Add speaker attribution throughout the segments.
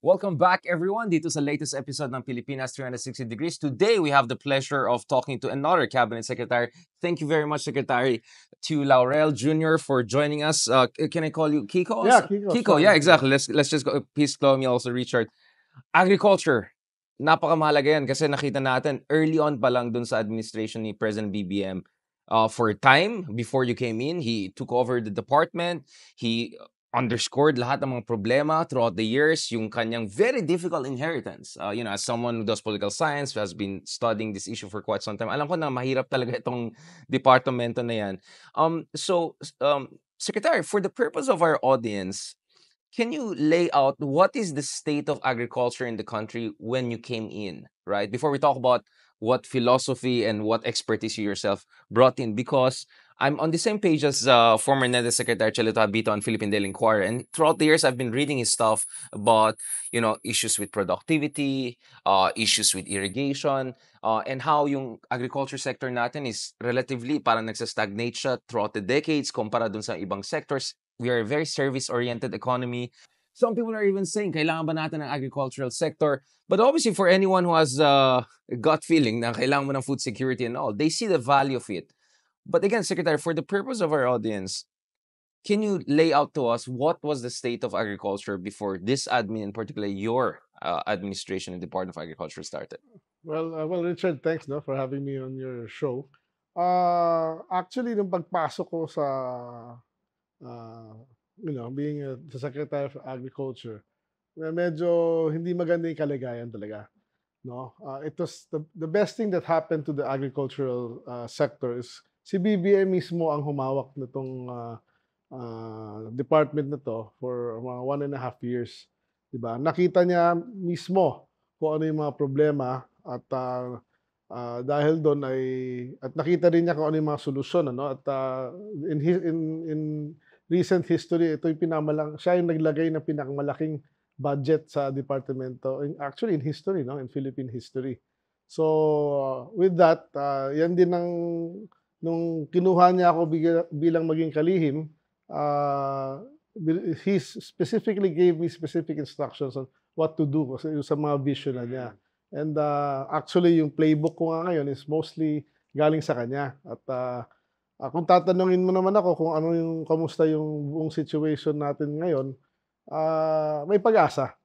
Speaker 1: Welcome back, everyone, dito sa latest episode ng Pilipinas 360 Degrees. Today, we have the pleasure of talking to another cabinet secretary. Thank you very much, Secretary, to Laurel Jr. for joining us. Can I call you Kiko?
Speaker 2: Yeah, Kiko's
Speaker 1: Kiko, yeah,
Speaker 2: fine.
Speaker 1: exactly. Let's just go. Please call me also Richard. Agriculture. Napakamahalaga yan kasi nakita natin early on pa lang dun sa administration ni President BBM. For time before you came in, he took over the department. He underscored lahat ng mga problema throughout the years, yung kanyang very difficult inheritance. As someone who does political science, who has been studying this issue for quite some time, alam ko na mahirap talaga itong departamento na yan. Secretary, for the purpose of our audience, can you lay out what is the state of agriculture in the country when you came in, right? Before we talk about what philosophy and what expertise you yourself brought in, because I'm on the same page as former NEDA Secretary Chelito Habito on Philippine Daily Inquirer, and throughout the years I've been reading his stuff about issues with productivity, issues with irrigation, and how yung agriculture sector natin is relatively parang nagsa-stagnate siya throughout the decades kumpara dun sa ibang sectors. We are a very service-oriented economy. Some people are even saying, kailangan ba natin ng agricultural sector? But obviously, for anyone who has a gut feeling na kailangan mo ng food security and all, they see the value of it. But again, Secretary, for the purpose of our audience, can you lay out to us what was the state of agriculture before this admin, in particular your administration and Department of Agriculture started?
Speaker 2: Well, Richard, thanks no for having me on your show. Actually, nung pagpasok ko sa uh, being the Secretary of Agriculture, medyo hindi maganda yung kalagayan talaga. No, it was the best thing that happened to the agricultural sector is si BBM mismo ang humawak nitong department na to for mga 1.5 years. Diba? Nakita niya mismo kung ano yung mga problema at dahil doon ay at nakita rin niya kung ano yung mga solusyon ano at in recent history ito yung siya yung naglagay ng pinakamalaking budget sa departamento actually in history no in Philippine history. So with that yan din ang nung kinuha niya ako bilang maging kalihim uh, he specifically gave me specific instructions on what to do kasi yung sa mga vision na niya. And actually, yung playbook ko nga ngayon is mostly galing sa kanya. At kung tatanungin mo naman ako kung ano yung kamusta yung buong situation natin ngayon, may pag-asa.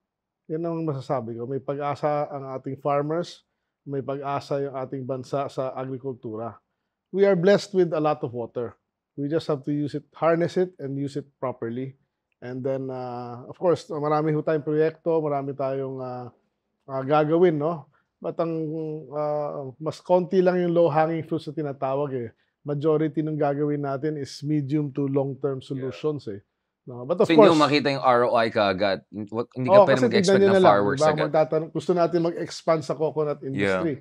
Speaker 2: Yan ang masasabi ko. May pag-asa ang ating farmers, may pag-asa yung ating bansa sa agrikultura. We are blessed with a lot of water. We just have to use it, harness it, and use it properly. And then, of course, marami ho tayong proyekto, marami tayong gagawin, no? But ang mas konti lang yung low-hanging fruits na tinatawag eh. Majority ng gagawin natin is medium to long-term solutions eh. No? But of
Speaker 1: So, hindi mo
Speaker 2: course,
Speaker 1: makita yung ROI kaagad. Hindi ka pwede
Speaker 2: kasi tignan
Speaker 1: mag-expect
Speaker 2: nyo
Speaker 1: ng
Speaker 2: na lang,
Speaker 1: fireworks
Speaker 2: diba?
Speaker 1: agad.
Speaker 2: Gusto natin mag-expand sa coconut
Speaker 1: Yeah.
Speaker 2: industry.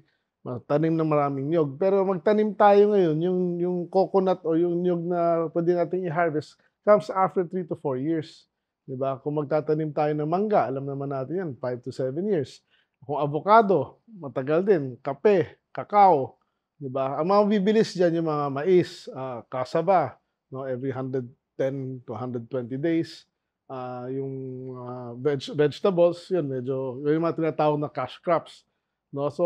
Speaker 2: Tanim ng maraming nyog. Pero magtanim tayo ngayon, yung coconut o yung nyog na pwede natin i-harvest comes after 3 to 4 years. Diba? Kung magtatanim tayo ng mangga, alam naman natin yan, 5 to 7 years. Kung avocado, matagal din. Kape, kakao, 'di ba? Ang mga bibilis diyan yung mga mais, cassava, no, every 110 to 120 days. Yung vegetables, yun medyo yung mga tinatawag na cash crops, no? So,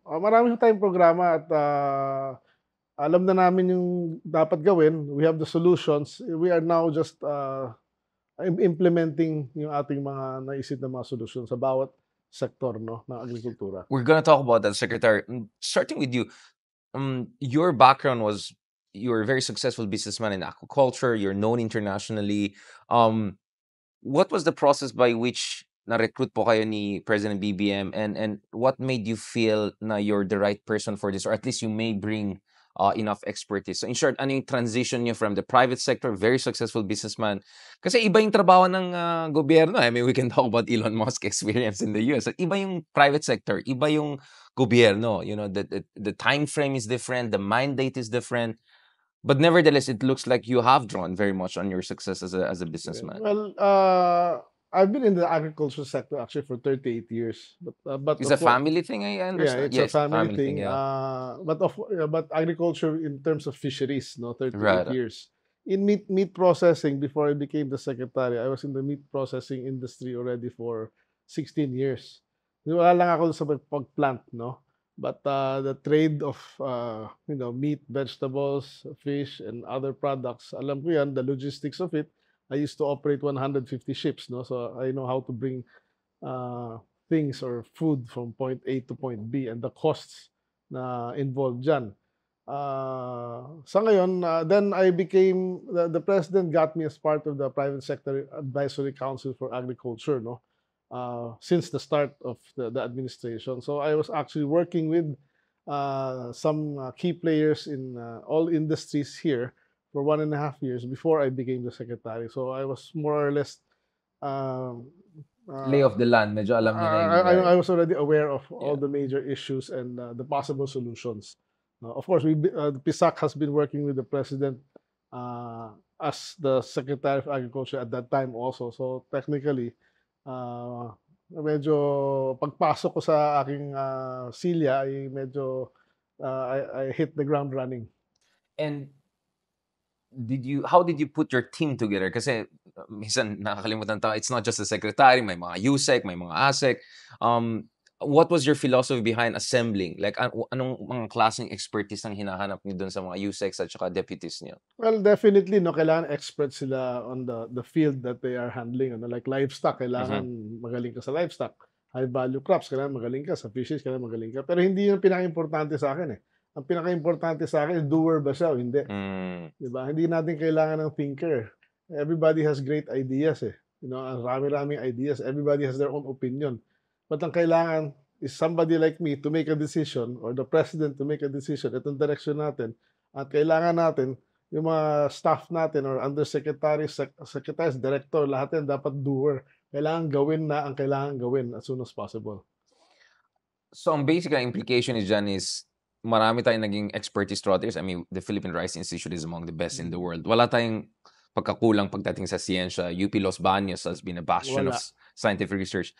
Speaker 2: marami tayong programa at alam na namin yung dapat gawin. We have the solutions. We are now just implementing yung ating mga naisip na mga solusyon sa bawat sektor no ng agrikultura.
Speaker 1: We're gonna talk about that, Secretary. Starting with you, your background was you're a very successful businessman in aquaculture. You're known internationally. What was the process by which na-recruit po kayo ni President BBM, and what made you feel na you're the right person for this, or at least you may bring enough expertise? So in short, ano yung transition niyo from the private sector, very successful businessman? Kasi iba yung trabaho ng gobyerno. I mean, we can talk about Elon Musk experience in the US. Iba yung private sector, iba yung gobyerno. The time frame is different, the mandate is different. But nevertheless, it looks like you have drawn very much on your success as a businessman.
Speaker 2: Well, I've been in the agriculture sector actually for 38 years. But
Speaker 1: It's
Speaker 2: of
Speaker 1: a
Speaker 2: course,
Speaker 1: family thing, I
Speaker 2: yeah,
Speaker 1: understand.
Speaker 2: it's a
Speaker 1: Yes,
Speaker 2: family
Speaker 1: family
Speaker 2: thing.
Speaker 1: thing, yeah.
Speaker 2: But agriculture in terms of fisheries, no, 38
Speaker 1: Right.
Speaker 2: years. In meat processing, before I became the secretary, I was in the meat processing industry already for 16 years. Wala lang ako sa pag-plant, no? But the trade of meat, vegetables, fish, and other products, alam ko yan, the logistics of it. I used to operate 150 ships, no? So I know how to bring uh, things or food from point A to point B and the costs na involved dyan. Sa ngayon, then I became the president got me as part of the private sector advisory council for agriculture, no, since the start of the administration. So I was actually working with some key players in all industries here for 1.5 years before I became the secretary. So I was more or less um,
Speaker 1: Lay
Speaker 2: uh,
Speaker 1: of the land, medyo alam niyo na yung
Speaker 2: I
Speaker 1: right.
Speaker 2: was already aware of all
Speaker 1: Yeah.
Speaker 2: the major issues and the possible solutions. Of course, the PISAC has been working with the president as the Secretary of Agriculture at that time also. So technically, medyo pagpasok ko sa aking silya ay medyo I hit the ground running.
Speaker 1: And how did you put your team together? Kasi minsan nakakalimutan tao, it's not just the secretary, may mga USEC, may mga ASEC. What was your philosophy behind assembling? Like anong mga klaseng expertise ang hinahanap niyo dun sa mga USECs at saka deputies niyo?
Speaker 2: Well, definitely, no, kailangan expert sila on the field that they are handling. Ano, like livestock, kailangan
Speaker 1: Mhm.
Speaker 2: magaling ka sa livestock. High value crops, kailangan magaling ka. Sa fishes, kailangan magaling ka. Pero hindi yung pinaka-importante sa akin eh. Ang pinaka-importante sa akin, doer ba siya o hindi?
Speaker 1: Mm.
Speaker 2: Di ba? Hindi natin kailangan ng thinker. Everybody has great ideas eh. Ang rami-raming ideas. Everybody has their own opinion. But ang kailangan is somebody like me to make a decision or the president to make a decision. Itong direction natin. At kailangan natin yung mga staff natin or undersecretaries, secretaries, director, lahat yan dapat doer. Kailangan gawin na ang kailangan gawin as soon as possible.
Speaker 1: So ang basic na implication is dyan is marami tayong naging expertise throughout the years. I mean, the Philippine Rice Institute is among the best in the world. Wala tayong pagkakulang pagdating sa siyensya. UP Los Baños has been a bastion of
Speaker 2: Wala.
Speaker 1: scientific research.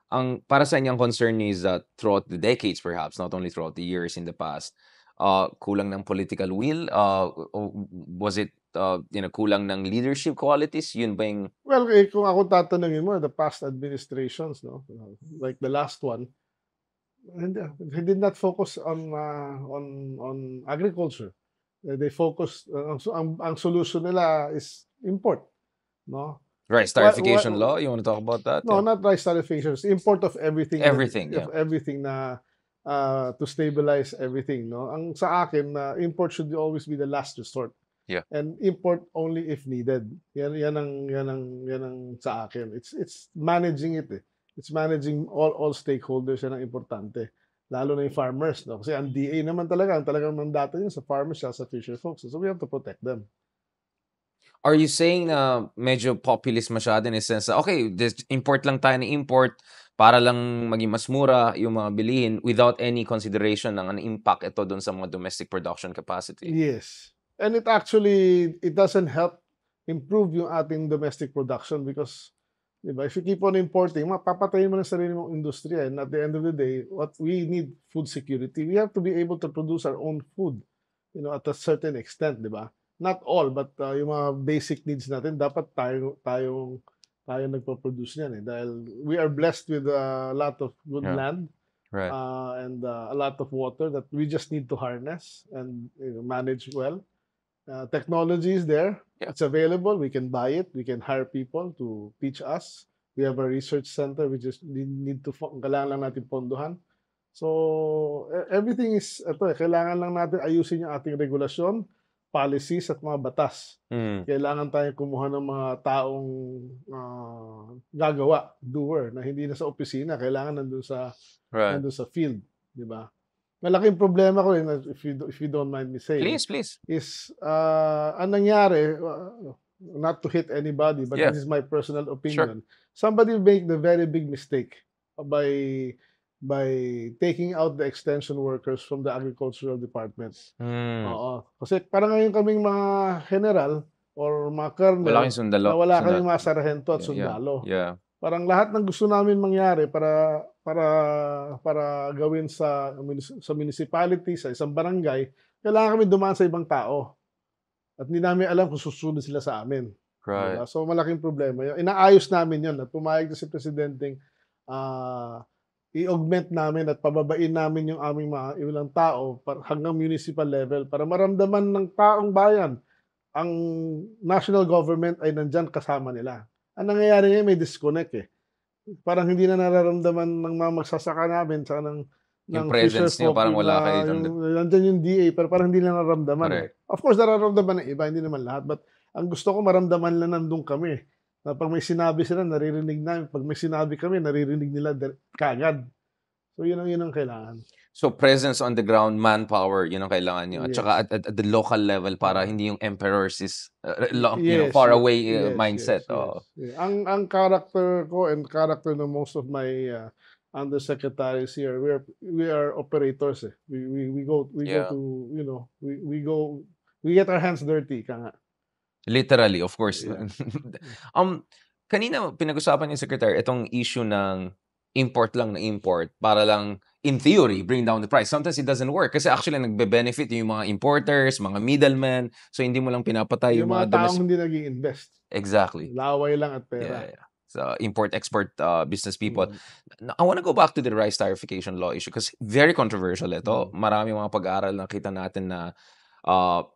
Speaker 1: Ang para sa inyo, ang concern is that throughout the decades perhaps, not only throughout the years in the past, kulang ng political will? Was it kulang ng leadership qualities? Yun ba yung...
Speaker 2: Well, kung ako tatanungin mo, the past administrations, no, like the last one, he did not focus on agriculture. They focused ang solution nila is import, no?
Speaker 1: Rice tarification law? You want to talk about that?
Speaker 2: No,
Speaker 1: Yeah.
Speaker 2: not rice tarification. Import of everything.
Speaker 1: Everything, yeah.
Speaker 2: Of everything na to stabilize everything, no? Ang sa akin, import should always be the last resort.
Speaker 1: Yeah.
Speaker 2: And import only if needed. Yan ang sa akin. It's managing it eh. It's managing all stakeholders, yan ang importante. Lalo na yung farmers, no? Kasi ang DA naman talaga, ang talagang mandato yun sa farmers siya, sa fisher folks. So we have to protect them.
Speaker 1: Are you saying na medyo populist masyado in a sense na, okay, import lang tayo ng import para lang maging mas mura yung mga bilihin without any consideration ng ano impact ito doon sa mga domestic production capacity?
Speaker 2: Yes. And it doesn't help improve yung ating domestic production because, di ba, if you keep on importing, mapapatayin mo na sarili mong industriya. And at the end of the day, what we need food security. We have to be able to produce our own food, at a certain extent, di ba? Not all, but yung mga basic needs natin, dapat tayo nagpo-produce niyan eh. Dahil we are blessed with a lot of good land.
Speaker 1: Right.
Speaker 2: And a lot of water that we just need to harness and manage well. Technology is there.
Speaker 1: Yeah.
Speaker 2: It's available. We can buy it. We can hire people to teach us. We have a research center. We just need to, kailangan lang natin pondohan. So, everything is, kailangan lang natin ayusin yung ating regulasyon, policies, at mga batas. Kailangan tayo kumuha ng mga taong gagawa, doer, na hindi na sa opisina. Kailangan nandun sa field. Di ba? Malaking problema ko rin, if you don't mind me saying.
Speaker 1: Please.
Speaker 2: Is, ang nangyari, not to hit anybody, but
Speaker 1: Yeah.
Speaker 2: this is my personal opinion. Sure. Somebody made the very big mistake by taking out the extension workers from the agricultural department. Oo. Kasi parang ngayon kaming mga general or mga colonel na wala kaming mga sarhento at sundalo.
Speaker 1: Yeah.
Speaker 2: Parang lahat ng gusto namin mangyari para gawin sa municipality, sa isang barangay, kailangan kami dumaan sa ibang tao. At hindi namin alam kung susunod sila sa amin.
Speaker 1: Right.
Speaker 2: Diba? So malaking problema yun. Inaayos namin yun at pumayag na si Presidenteng ah, i-augment namin at pababain namin yung aming mga ilang tao hanggang municipal level para maramdaman ng taong bayan ang national government ay nandiyan kasama nila. Ang nangyayari ngayon may disconnect, eh. Parang hindi na nararamdaman ng mga magsasaka namin tsaka ng
Speaker 1: Yung
Speaker 2: fisher
Speaker 1: presence niyo
Speaker 2: folk
Speaker 1: parang
Speaker 2: yung
Speaker 1: wala kayo
Speaker 2: na
Speaker 1: dun.
Speaker 2: yung nandiyan yung DA pero parang hindi nila nararamdaman, eh.
Speaker 1: Correct.
Speaker 2: Of course nararamdaman ng iba, hindi naman lahat, but ang gusto ko maramdaman nila nandun kami, na 'pag may sinabi sila naririnig namin, 'pag may sinabi kami naririnig nila kaagad. So yun ang kailangan.
Speaker 1: So, presence on the ground, manpower, yun ang kailangan niyo at saka
Speaker 2: Yes.
Speaker 1: at the local level para
Speaker 2: Oo.
Speaker 1: hindi yung emperor's is,
Speaker 2: Yes,
Speaker 1: far away,
Speaker 2: yes, yes,
Speaker 1: mindset,
Speaker 2: yes.
Speaker 1: oo.
Speaker 2: Ang character ko and character ng most of my, undersecretaries here, we are operators, eh. We go
Speaker 1: Yeah.
Speaker 2: to, we go we get our hands dirty, ika nga.
Speaker 1: Literally, of course.
Speaker 2: Yeah.
Speaker 1: Um, kanina pinag-usapan ni Secretary itong issue ng import lang na import para lang, in theory, bring down the price. Sometimes it doesn't work kasi actually nagbe-benefit yung mga importers, mga middlemen, so hindi mo lang pinapatay
Speaker 2: Yung
Speaker 1: yung
Speaker 2: mga
Speaker 1: mga
Speaker 2: taong hindi nag-i-invest.
Speaker 1: exactly.
Speaker 2: Laway lang at
Speaker 1: Yeah,
Speaker 2: pera.
Speaker 1: yeah. So, import-export, business people.
Speaker 2: Mm,
Speaker 1: I wanna go back to the rice tarification law issue kasi very controversial ito.
Speaker 2: mm.
Speaker 1: Maraming mga pag-aaral na nakita natin na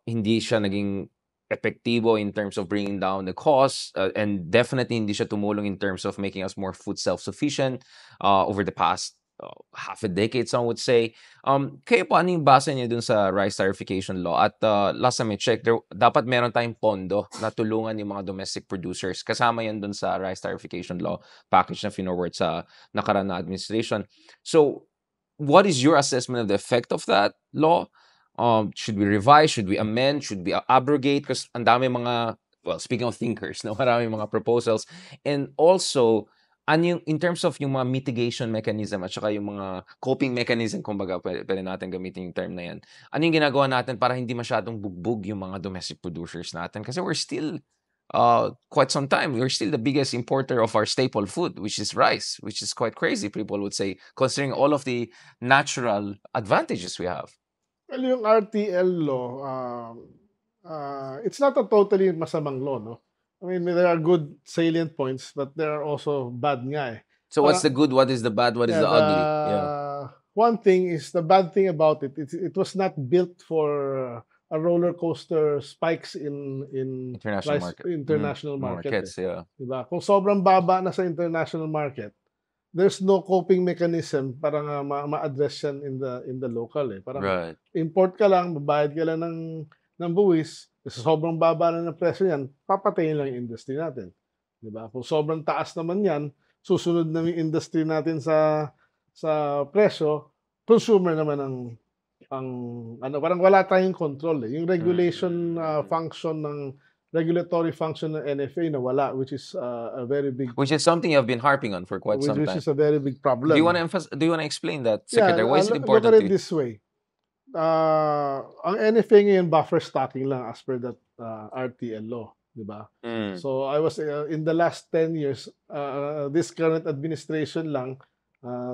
Speaker 1: hindi siya naging epektibo in terms of bringing down the cost, and definitely hindi siya tumulong in terms of making us more food self-sufficient over the past half a decade, some would say. Kayo po, ano yung basa niyo dun sa rice tarification law? At last time I checked, dapat meron tayong pondo na tulungan yung mga domestic producers. Kasama yan dun sa rice tarification law package na finorward sa nakaraan na administration. So, what is your assessment of the effect of that law? Should we revise? Should we amend? Should we abrogate? Because ang dami mga, well, speaking of thinkers, no, marami mga proposals. And also, ano yung, in terms of yung mga mitigation mechanism at saka yung mga coping mechanism, kumbaga, pwede natin gamitin yung term na yan. Ano yung ginagawa natin para hindi masyadong bugbog yung mga domestic producers natin? Kasi we're still, quite some time, we're still the biggest importer of our staple food, which is rice, which is quite crazy, people would say, considering all of the natural advantages we have.
Speaker 2: Well, yung RTL law, it's not a totally masamang law, no? I mean, there are good salient points, but there are also bad nga, eh.
Speaker 1: So what's
Speaker 2: Parang
Speaker 1: the good? What is the bad? What is
Speaker 2: yeah,
Speaker 1: the ugly? Yeah.
Speaker 2: one thing is the bad thing about it, it was not built for a roller coaster spikes in
Speaker 1: International
Speaker 2: rice
Speaker 1: market.
Speaker 2: international market, eh,
Speaker 1: Markets, yeah.
Speaker 2: 'di ba? Kung sobrang baba na sa international market, there's no coping mechanism para nga ma-address yan in the local, eh. Parang
Speaker 1: Right.
Speaker 2: import ka lang, babayad ka lang ng buwis, kasi sobrang baba na ng presyo niyan, papatayin lang yung industry natin, 'di ba? Kung sobrang taas naman yan, susunod na yung industry natin sa presyo, consumer naman ang ano, parang wala tayong control, eh. Yung regulation, function ng regulatory function ng NFA nawala, which is, a very big
Speaker 1: Which is something you've been harping on for quite some
Speaker 2: which
Speaker 1: time.
Speaker 2: is a very big
Speaker 1: Do you want
Speaker 2: problem.
Speaker 1: to do you want to explain that,
Speaker 2: Yeah,
Speaker 1: Secretary? Why is it
Speaker 2: look at
Speaker 1: important to
Speaker 2: it
Speaker 1: you?
Speaker 2: this way. Ang NFA ngayon buffer stocking lang as per that, RTL law, 'di ba?
Speaker 1: Mm.
Speaker 2: So I was, in the last 10 years, this current administration lang,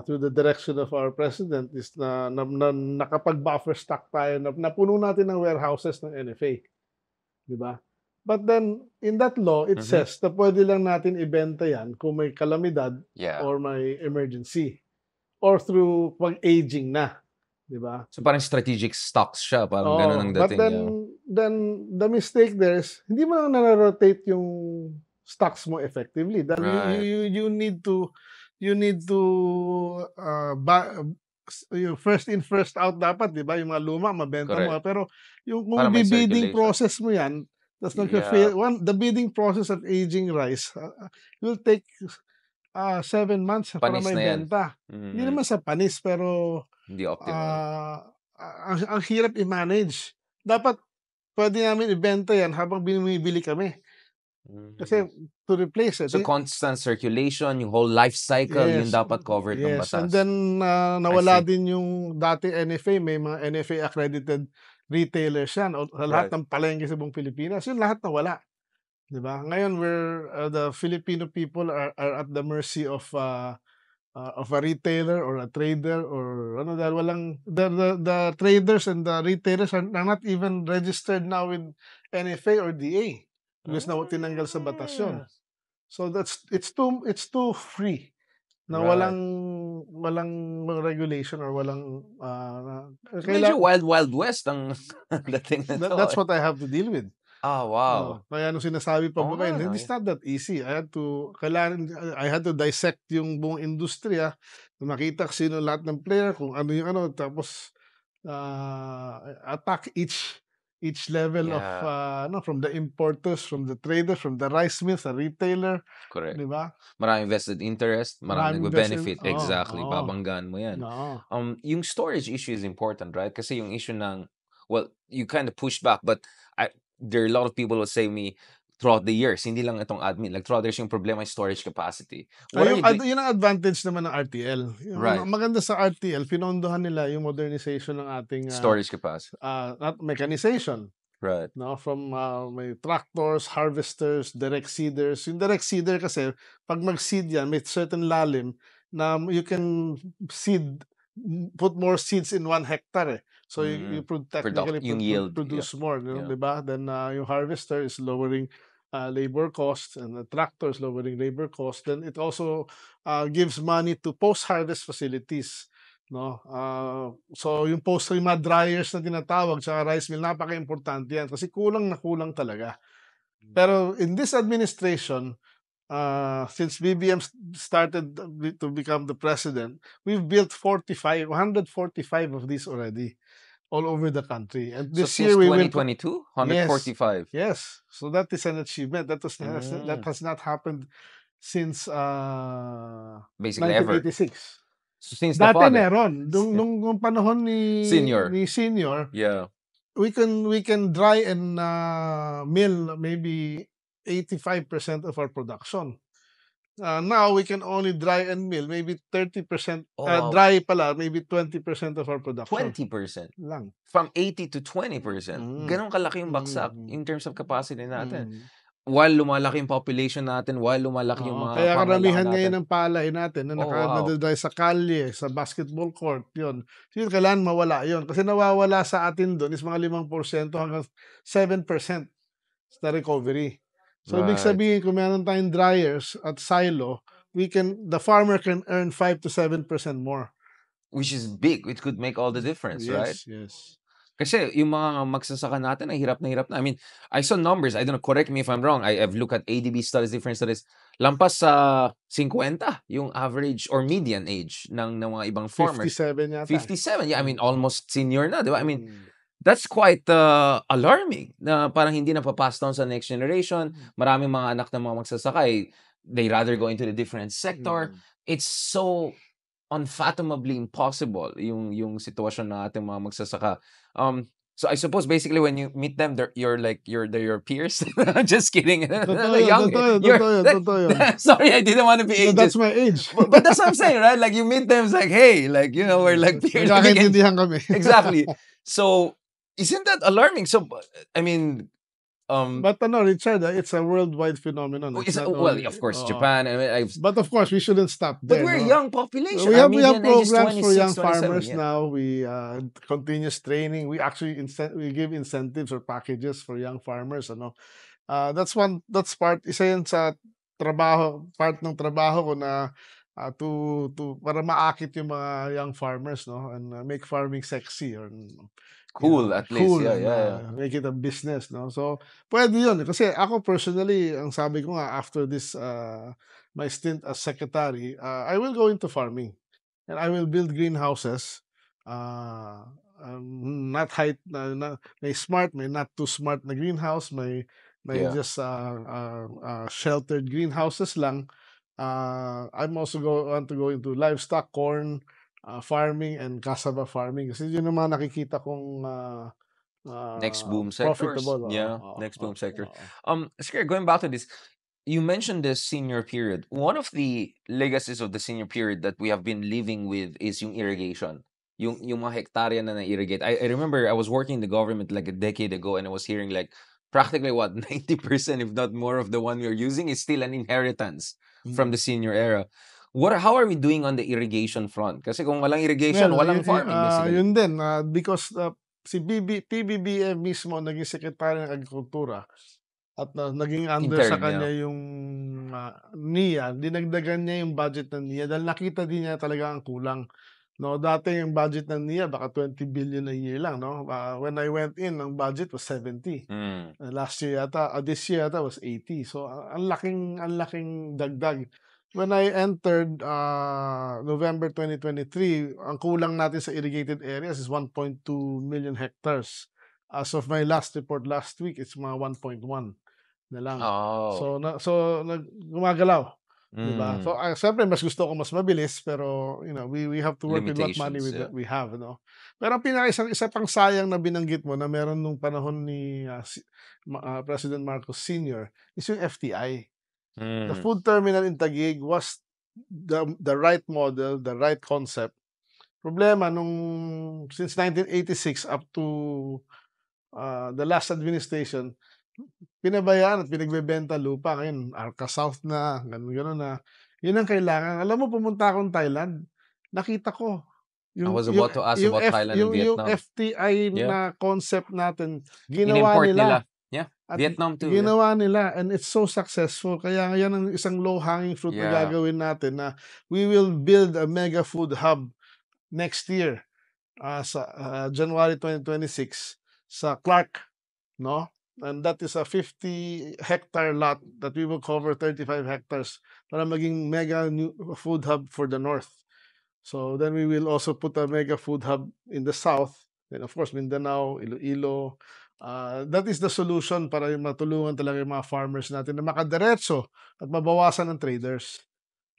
Speaker 2: through the direction of our president is na nakapag-buffer stock tayo, napuno natin ng warehouses ng NFA, 'di ba? But then in that law, it
Speaker 1: Mhm.
Speaker 2: says na puwede lang natin ibenta 'yan kung may kalamidad
Speaker 1: Yeah.
Speaker 2: or may emergency or through 'pag aging na, 'di ba?
Speaker 1: So parang strategic stocks siya, parang ganun ang
Speaker 2: But
Speaker 1: dating,
Speaker 2: then
Speaker 1: yeah.
Speaker 2: then the mistake there is hindi mo lang naro-rotate yung stocks mo effectively dahil
Speaker 1: Right.
Speaker 2: you need to, yung first in first out dapat, 'di ba? Yung mga luma mabenta mo,
Speaker 1: Correct.
Speaker 2: pero yung kung
Speaker 1: Para may
Speaker 2: bidding
Speaker 1: circulation.
Speaker 2: process mo 'yan, ta's
Speaker 1: Yeah.
Speaker 2: nagfa-fail the bidding process of aging rice, will take, 7 months para
Speaker 1: Panis na yan.
Speaker 2: maibenta. Hindi
Speaker 1: Mhm.
Speaker 2: naman sa panis pero,
Speaker 1: Hindi optimal.
Speaker 2: ang hirap i-manage. Dapat puwede namin ibenta 'yan habang bumibili kami. Kasi
Speaker 1: Mhm.
Speaker 2: to replace it,
Speaker 1: So constant circulation, yung whole life cycle, yun
Speaker 2: yes,
Speaker 1: dapat covered ng
Speaker 2: yes, and
Speaker 1: batas.
Speaker 2: then,
Speaker 1: I
Speaker 2: nawala
Speaker 1: see.
Speaker 2: din yung dating NFA, may mga NFA accredited retailers yan o sa lahat
Speaker 1: Right.
Speaker 2: ng palengke sa buong Pilipinas, yun lahat nawala, 'di ba? Ngayon the Filipino people are at the mercy of a retailer or a trader or ano dahil walang the traders and the retailers are not even registered now with NFA or DA because na tinanggal sa batas yun.
Speaker 1: Ah.
Speaker 2: So it's too free. na
Speaker 1: Right.
Speaker 2: walang regulation or walang,
Speaker 1: Medyo
Speaker 2: kaila
Speaker 1: wild, wild west ang dating nito,
Speaker 2: that's
Speaker 1: eh.
Speaker 2: what I have to deal with.
Speaker 1: Wow.
Speaker 2: Kaya nung sinasabi pa
Speaker 1: Oo nga
Speaker 2: ba kayo,
Speaker 1: 'no,
Speaker 2: it's not that easy. I had to dissect yung buong industriya, makita kung sino lahat ng player, kung ano yung ano, tapos, attack each level of,
Speaker 1: yeah,
Speaker 2: from the importers, from the traders, from the rice mills, sa retailer,
Speaker 1: correct.
Speaker 2: 'di ba?
Speaker 1: Maraming vested interest, maraming
Speaker 2: Maraming beses
Speaker 1: nagbe-benefit,
Speaker 2: oo,
Speaker 1: exactly,
Speaker 2: oo,
Speaker 1: babanggaan mo 'yan.
Speaker 2: oo.
Speaker 1: Yung storage issue is important, right? Kasi yung issue ng well, you kind of push back, but there are a lot of people who say me throughout the years, hindi lang itong admin, like throughout the years yung problema is storage capacity. What are you doing?
Speaker 2: Yun ang advantage naman ng RTL. Yung
Speaker 1: Right,
Speaker 2: ang maganda sa RTL, pinondohan nila yung modernization ng ating,
Speaker 1: storage capacity.
Speaker 2: not mechanization,
Speaker 1: Right.
Speaker 2: no? From, may tractors, harvesters, direct seeders. Yung direct seeder kasi 'pag mag-seed yan may certain lalim na you can seed put more seeds in 1 hectare, eh. So you technically
Speaker 1: Yung yield, yeah,
Speaker 2: produce more,
Speaker 1: yeah.
Speaker 2: 'di ba? Then, yung harvester is lowering, labor costs, and the tractor is lowering labor costs. Then it also, gives money to post-harvest facilities, no? So yung mga dryers na tinatawag tsaka rice mill, napakaimportante yan kasi kulang na kulang talaga. Pero in this administration, since BBM started to become the president, we've built 145 of these already all over the country. And
Speaker 1: So
Speaker 2: this
Speaker 1: since
Speaker 2: year we will
Speaker 1: 2022,
Speaker 2: yes,
Speaker 1: 145.
Speaker 2: yes. So that is an achievement. That
Speaker 1: Mm,
Speaker 2: has not happened since,
Speaker 1: basically ever.
Speaker 2: 1986.
Speaker 1: So since the
Speaker 2: Dati
Speaker 1: father,
Speaker 2: meron, nung panahon
Speaker 1: senior,
Speaker 2: ni Senior,
Speaker 1: yeah.
Speaker 2: we can dry and, mill maybe 85% of our production. Now we can only dry and mill maybe 30%,
Speaker 1: Oh, wow,
Speaker 2: dry pala maybe 20% of our production
Speaker 1: 20%.
Speaker 2: lang.
Speaker 1: From 80 to 20%.
Speaker 2: Mm,
Speaker 1: Gano'n kalaki yung baksak
Speaker 2: mm,
Speaker 1: in terms of capacity natin.
Speaker 2: mm.
Speaker 1: While lumalaki yung population natin, while lumalaki yung
Speaker 2: Oo,
Speaker 1: mga
Speaker 2: kaya
Speaker 1: pangangailangan
Speaker 2: karamihan
Speaker 1: natin.
Speaker 2: ngayon ng palay natin na
Speaker 1: Oh, wow.
Speaker 2: nade-dry sa kalye, sa basketball court, yun. Yun kailangan mawala yun kasi nawawala sa atin dun is mga 5% hanggang 7% sa recovery. So ibig
Speaker 1: Right.
Speaker 2: sabihin kung meron tayong dryers at silo, the farmer can earn 5 to 7% more.
Speaker 1: Which is big. It could make all the difference, right?
Speaker 2: Yes, yes.
Speaker 1: Kasi yung mga magsasaka natin ay hirap na hirap na. I mean, I saw numbers. I don't know, correct me if I'm wrong. I've looked at ADB studies, different studies. Lampas sa 50 yung average or median age ng mga ibang farmers.
Speaker 2: 57 yata.
Speaker 1: 57. Yeah, I mean,
Speaker 2: Mm.
Speaker 1: almost senior na, di ba? I mean,
Speaker 2: Mm.
Speaker 1: that's quite alarming na parang hindi na papass down sa next generation. Maraming mga anak ng mga magsasaka, they rather go into the different sector.
Speaker 2: Mm.
Speaker 1: It's so unfathomably impossible yung sitwasyon ng ating mga magsasaka. So I suppose basically when you meet them, they're your peers. Just kidding.
Speaker 2: Totoo
Speaker 1: The
Speaker 2: yun,
Speaker 1: young,
Speaker 2: totoo yun,
Speaker 1: you're
Speaker 2: totoo yun, totoo yun.
Speaker 1: sorry, I didn't want to be
Speaker 2: No, that's
Speaker 1: ageist.
Speaker 2: my age.
Speaker 1: But that's what I'm saying, right? Like you meet them, it's like, hey, like we're like peers. Like, again,
Speaker 2: Nagkakaintindihan kami.
Speaker 1: exactly. So isn't that alarming? So I mean,
Speaker 2: But Richard, it's a worldwide phenomenon. It's not
Speaker 1: well,
Speaker 2: only
Speaker 1: of course, Japan. I mean,
Speaker 2: but of course, we shouldn't stop
Speaker 1: but
Speaker 2: there,
Speaker 1: we're a
Speaker 2: no?
Speaker 1: young population.
Speaker 2: We
Speaker 1: Our
Speaker 2: have
Speaker 1: median age is
Speaker 2: programs for
Speaker 1: 26,
Speaker 2: young
Speaker 1: 27.
Speaker 2: farmers
Speaker 1: Yeah.
Speaker 2: now. We, continuous training. We actually we give incentives or packages for young farmers, ano. That's isa yan sa part ng trabaho ko na, para maakit yung mga young farmers, no, and, make farming sexy or
Speaker 1: Cool, at least.
Speaker 2: cool,
Speaker 1: Yeah,
Speaker 2: and,
Speaker 1: yeah.
Speaker 2: make it a business, no. So puwede yun, kasi ako personally, ang sabi ko nga after this, my stint as secretary, I will go into farming and I will build greenhouses, not height may smart, may not too smart na greenhouse, may
Speaker 1: Yeah.
Speaker 2: just, sheltered greenhouses lang. I'm also want to go into livestock, corn, farming and cassava farming kasi yun ang mga nakikita kong,
Speaker 1: Next boom sectors.
Speaker 2: profitable,
Speaker 1: Yeah, next boom sector.
Speaker 2: oo.
Speaker 1: Sige, going back to this, you mentioned the senior period. One of the legacies of the senior period that we have been living with is yung irrigation. Yung mga hektarya na na-irrigate. I remember I was working in the government like a decade ago and I was hearing like practically 90% if not more of the one we are using is still an inheritance from the senior era. How are we doing on the irrigation front? Kasi kung walang irrigation, walang farming basically.
Speaker 2: Yun din, because, si PBBM mismo naging sekretary ng agrikultura at, naging under sa
Speaker 1: Interim,
Speaker 2: kanya
Speaker 1: yeah.
Speaker 2: yung NIA, dinagdagan niya yung budget ng NIA dahil nakita din niya talaga ang kulang. No, dati yung budget ng NIA baka 20 billion a year lang, no? When I went in, ang budget was 70.
Speaker 1: Mm.
Speaker 2: Last year yata, this year yata was 80. So ang laking dagdag. When I entered November 2023, ang kulang natin sa irrigated areas is 1.2 million hectares. As of my last report last week, it's mga 1.1 na lang.
Speaker 1: Oh.
Speaker 2: So gumagalaw, 'di ba? So,
Speaker 1: Mm.
Speaker 2: siyempre mas gusto ko mas mabilis pero, we have to work with what money
Speaker 1: Limitations, yeah.
Speaker 2: we have, no? Pero ang isa pang sayang na binanggit mo na meron nung panahon ni, President Marcos Sr. is yung FTI. The
Speaker 1: Mm.
Speaker 2: food terminal in Taguig was the right model, the right concept. Problema since 1986 up to, the last administration, pinabayaan at pinagbebenta lupa. Ngayon Arca South na, gano'n na. 'Yun ang kailangan. Alam mo pumunta akong Thailand, nakita ko
Speaker 1: I
Speaker 2: yung
Speaker 1: was
Speaker 2: yung
Speaker 1: about to ask
Speaker 2: yung
Speaker 1: about
Speaker 2: F
Speaker 1: Thailand and
Speaker 2: yung
Speaker 1: Vietnam.
Speaker 2: FTI
Speaker 1: Yeah.
Speaker 2: na concept natin ginawa
Speaker 1: In-import
Speaker 2: nila
Speaker 1: nila. Yeah.
Speaker 2: at
Speaker 1: Vietnam too, yeah.
Speaker 2: ginawa nila and it's so successful. Kaya yan ang isang low hanging fruit na
Speaker 1: Yeah.
Speaker 2: gagawin natin na we will build a mega food hub next year, sa January 2026 sa Clark, no? And that is a 50-hectare lot that we will cover 35 hectares para maging mega new food hub for the north. So then we will also put a mega food hub in the south, and of course Mindanao, Iloilo. That is the solution para matulungan talaga yung mga farmers natin na makadiretso at mabawasan ng traders.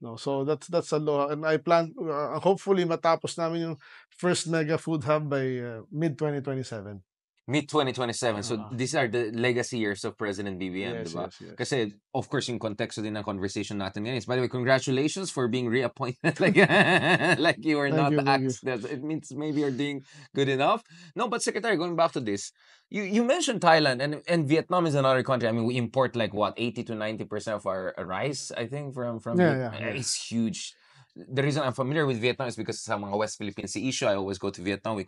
Speaker 2: No, so that's a law, and I plan hopefully matapos namin yung first mega food hub by mid 2027.
Speaker 1: Mid-2027. So
Speaker 2: Oo.
Speaker 1: these are the legacy years of President BBM,
Speaker 2: Yes,
Speaker 1: di ba?
Speaker 2: yes, yes.
Speaker 1: Kasi of course yung konteksto din ng conversation natin ngayon is, by the way, congratulations for being reappointed. Like you were
Speaker 2: Thank
Speaker 1: not
Speaker 2: you, thank you.
Speaker 1: axed. It means maybe you're doing good enough. No, but Secretary, going back to this, you mentioned Thailand and Vietnam is another country. I mean, we import like what, 80 to 90% of our rice, I think, from
Speaker 2: Yeah,
Speaker 1: Vietnam.
Speaker 2: yeah.
Speaker 1: It's huge. The reason I'm familiar with Vietnam is because sa mga West Philippine Sea issue, I always go to Vietnam.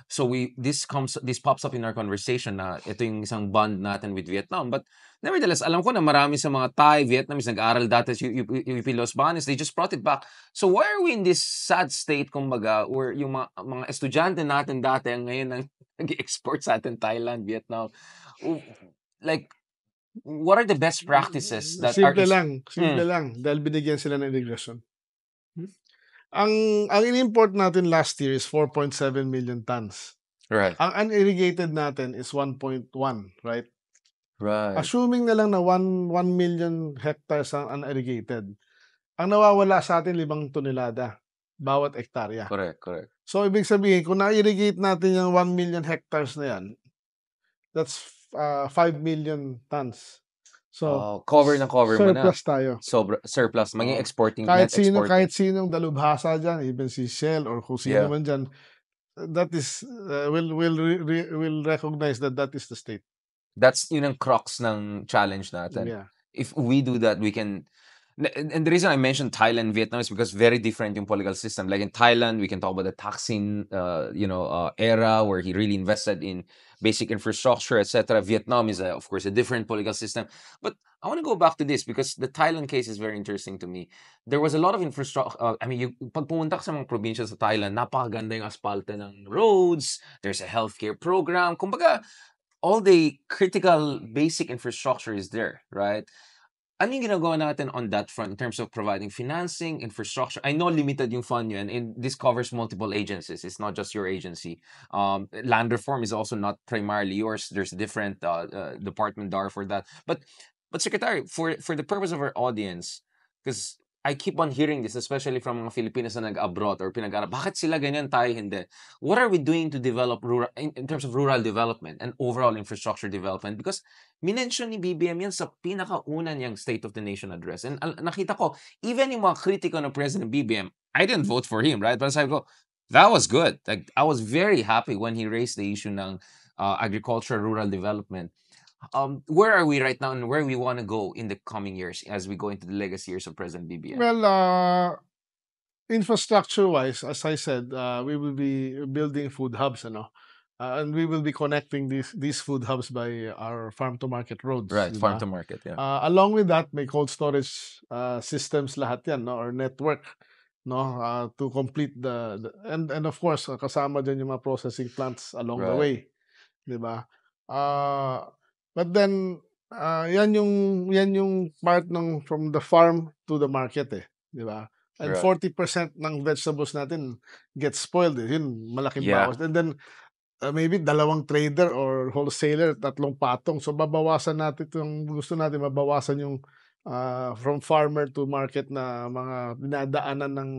Speaker 1: So this pops up in our conversation na ito yung isang bond natin with Vietnam. But nevertheless, alam ko na marami sa mga Thai, Vietnamese nag-aral dati sa UP Los Baños, they just brought it back. So why are we in this sad state, kumbaga, where yung mga estudyante natin dati ang ngayon nag-export sa atin, Thailand, Vietnam? Like, what are the best practices that are...
Speaker 2: Simple lang, dahil binigyan sila ng irrigation. Ang in-import natin last year is 4.7 million tons.
Speaker 1: Right.
Speaker 2: Ang unirrigated natin is 1.1, right?
Speaker 1: Right.
Speaker 2: Assuming na lang na 1 million hectares ang unirrigated, ang nawawala sa atin 5 tonelada bawat hektarya.
Speaker 1: Correct.
Speaker 2: So, ibig sabihin, kung na-irrigate natin yung 1 million hectares na yan, that's 5 million tons. So,
Speaker 1: cover mo na.
Speaker 2: surplus tayo.
Speaker 1: Surplus. Maging
Speaker 2: Oo.
Speaker 1: exporting,
Speaker 2: Kahit
Speaker 1: net exporting.
Speaker 2: kahit sinong dalubhasa dyan, even si Shell or kung sino
Speaker 1: Yeah.
Speaker 2: man dyan, that is, will recognize that is the state.
Speaker 1: That's yun ang crux ng challenge natin.
Speaker 2: Yeah.
Speaker 1: If we do that, we can... And the reason I mentioned Thailand and Vietnam is because very different yung political system. Like in Thailand, we can talk about the Thaksin, era where he really invested in basic infrastructure, etc. Vietnam is, of course, a different political system. But I want to go back to this because the Thailand case is very interesting to me. There was a lot of infrastructure. Pag pumunta ka sa mga probinsya sa Thailand, napakaganda yung aspalte ng roads. There's a healthcare program. Kumbaga, all the critical basic infrastructure is there, right? Ano yung ginagawa natin on that front in terms of providing financing, infrastructure? I know limited yung fund yun, and this covers multiple agencies. It's not just your agency. Land reform is also not primarily yours. There's a different department DAR for that. But Secretary, for the purpose of our audience, because I keep on hearing this, especially from mga Filipinos na nag-abroad or pinag-aral. Bakit sila ganyan, tayo hindi? What are we doing to develop rural, in terms of rural development and overall infrastructure development? Because minention ni BBM yan sa pinakauna niyang State of the Nation address. And nakita ko, even yung mga kritiko ng President BBM, I didn't vote for him, right? But sabi ko, that was good. Like, I was very happy when he raised the issue ng agriculture, rural development. Where are we right now and where we want to go in the coming years as we go into the legacy years of President BBM?
Speaker 2: Well, infrastructure-wise, as I said, we will be building food hubs, And we will be connecting these food hubs by our farm to market roads,
Speaker 1: Right,
Speaker 2: di
Speaker 1: farm
Speaker 2: ba?
Speaker 1: to market, yeah.
Speaker 2: Along with that, may cold storage systems lahat yan, no, or network, no, to complete and of course kasama dyan yung mga processing plants along the
Speaker 1: Right,
Speaker 2: way, 'di ba? But then yan yung part ng from the farm to the market, 'di ba? And
Speaker 1: right.
Speaker 2: 40% ng vegetables natin get spoiled, yun malaking
Speaker 1: Yeah,
Speaker 2: bawas. And then maybe dalawang trader or wholesaler, tatlong patong. So babawasan natin 'tong gusto natin mabawasan yung from farmer to market na mga dinadaanan ng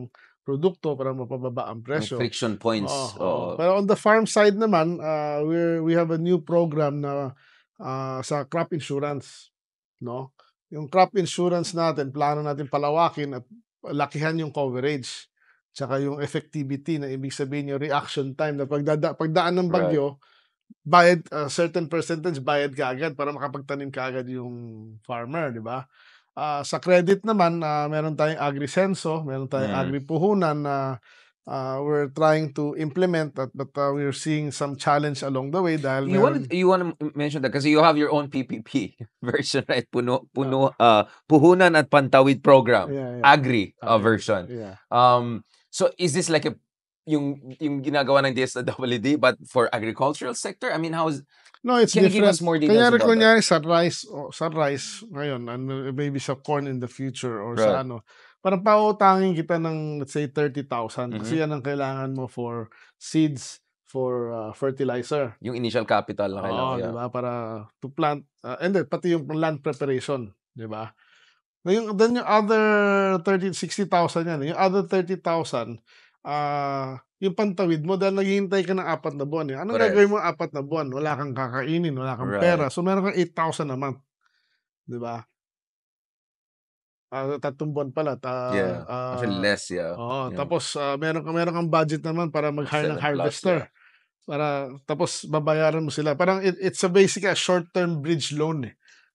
Speaker 2: produkto para mapababa ang
Speaker 1: yung
Speaker 2: presyo.
Speaker 1: friction
Speaker 2: Oo,
Speaker 1: points,
Speaker 2: oo.
Speaker 1: oo.
Speaker 2: Pero on the farm side naman, we have a new program na sa crop insurance, 'no? Yung crop insurance natin plano natin palawakin at lakihan yung coverage. Tsaka yung effectivity na ibig sabihin yung reaction time na pagdaan ng
Speaker 1: Right,
Speaker 2: bagyo, bayad certain percentage bayad kaagad para makapagtanim kaagad yung farmer, 'di ba? Sa credit naman, meron tayong AgriSenso, meron tayong
Speaker 1: mm.
Speaker 2: Agri-puhunan na we're trying to implement but we're seeing some challenge along the way dahil meron.
Speaker 1: You wanna mention that kasi you have your own PPP version, right?
Speaker 2: uh,
Speaker 1: Puhunan at Pantawid program,
Speaker 2: yeah, yeah.
Speaker 1: Agri, version.
Speaker 2: Yeah.
Speaker 1: So is this like yung ginagawa ng DSWD but for agricultural sector? I mean,
Speaker 2: No, it's
Speaker 1: can you give us
Speaker 2: different.
Speaker 1: more details
Speaker 2: Kunyari
Speaker 1: about that?
Speaker 2: kunyari sa rice ngayon and maybe sa corn in the future or
Speaker 1: Right.
Speaker 2: sa ano, parang pauutangin kita ng let's say 30,000 kasi
Speaker 1: Mhm.
Speaker 2: yan ang kailangan mo for seeds, for fertilizer.
Speaker 1: Yung initial capital na kailangan,
Speaker 2: Oo, 'di
Speaker 1: yeah.
Speaker 2: ba? Para to plant, and then pati yung land preparation, 'di ba? Then yung other 60,000 yan, yung other 30,000 yung pantawid mo dahil naghihintay ka ng 4 na buwan, Anong
Speaker 1: Correct.
Speaker 2: gagawin mo 4 na buwan? Wala kang kakainin, wala kang
Speaker 1: Right.
Speaker 2: pera, so meron kang 8,000 a month, 'di ba? 3 buwan pala
Speaker 1: Yeah. Actually less, yeah.
Speaker 2: oo,
Speaker 1: Yeah.
Speaker 2: tapos meron kang budget naman para
Speaker 1: Mga
Speaker 2: mag-hire ng
Speaker 1: 7 plus, yeah.
Speaker 2: harvester, tapos babayaran mo sila. Parang it's a short-term bridge loan,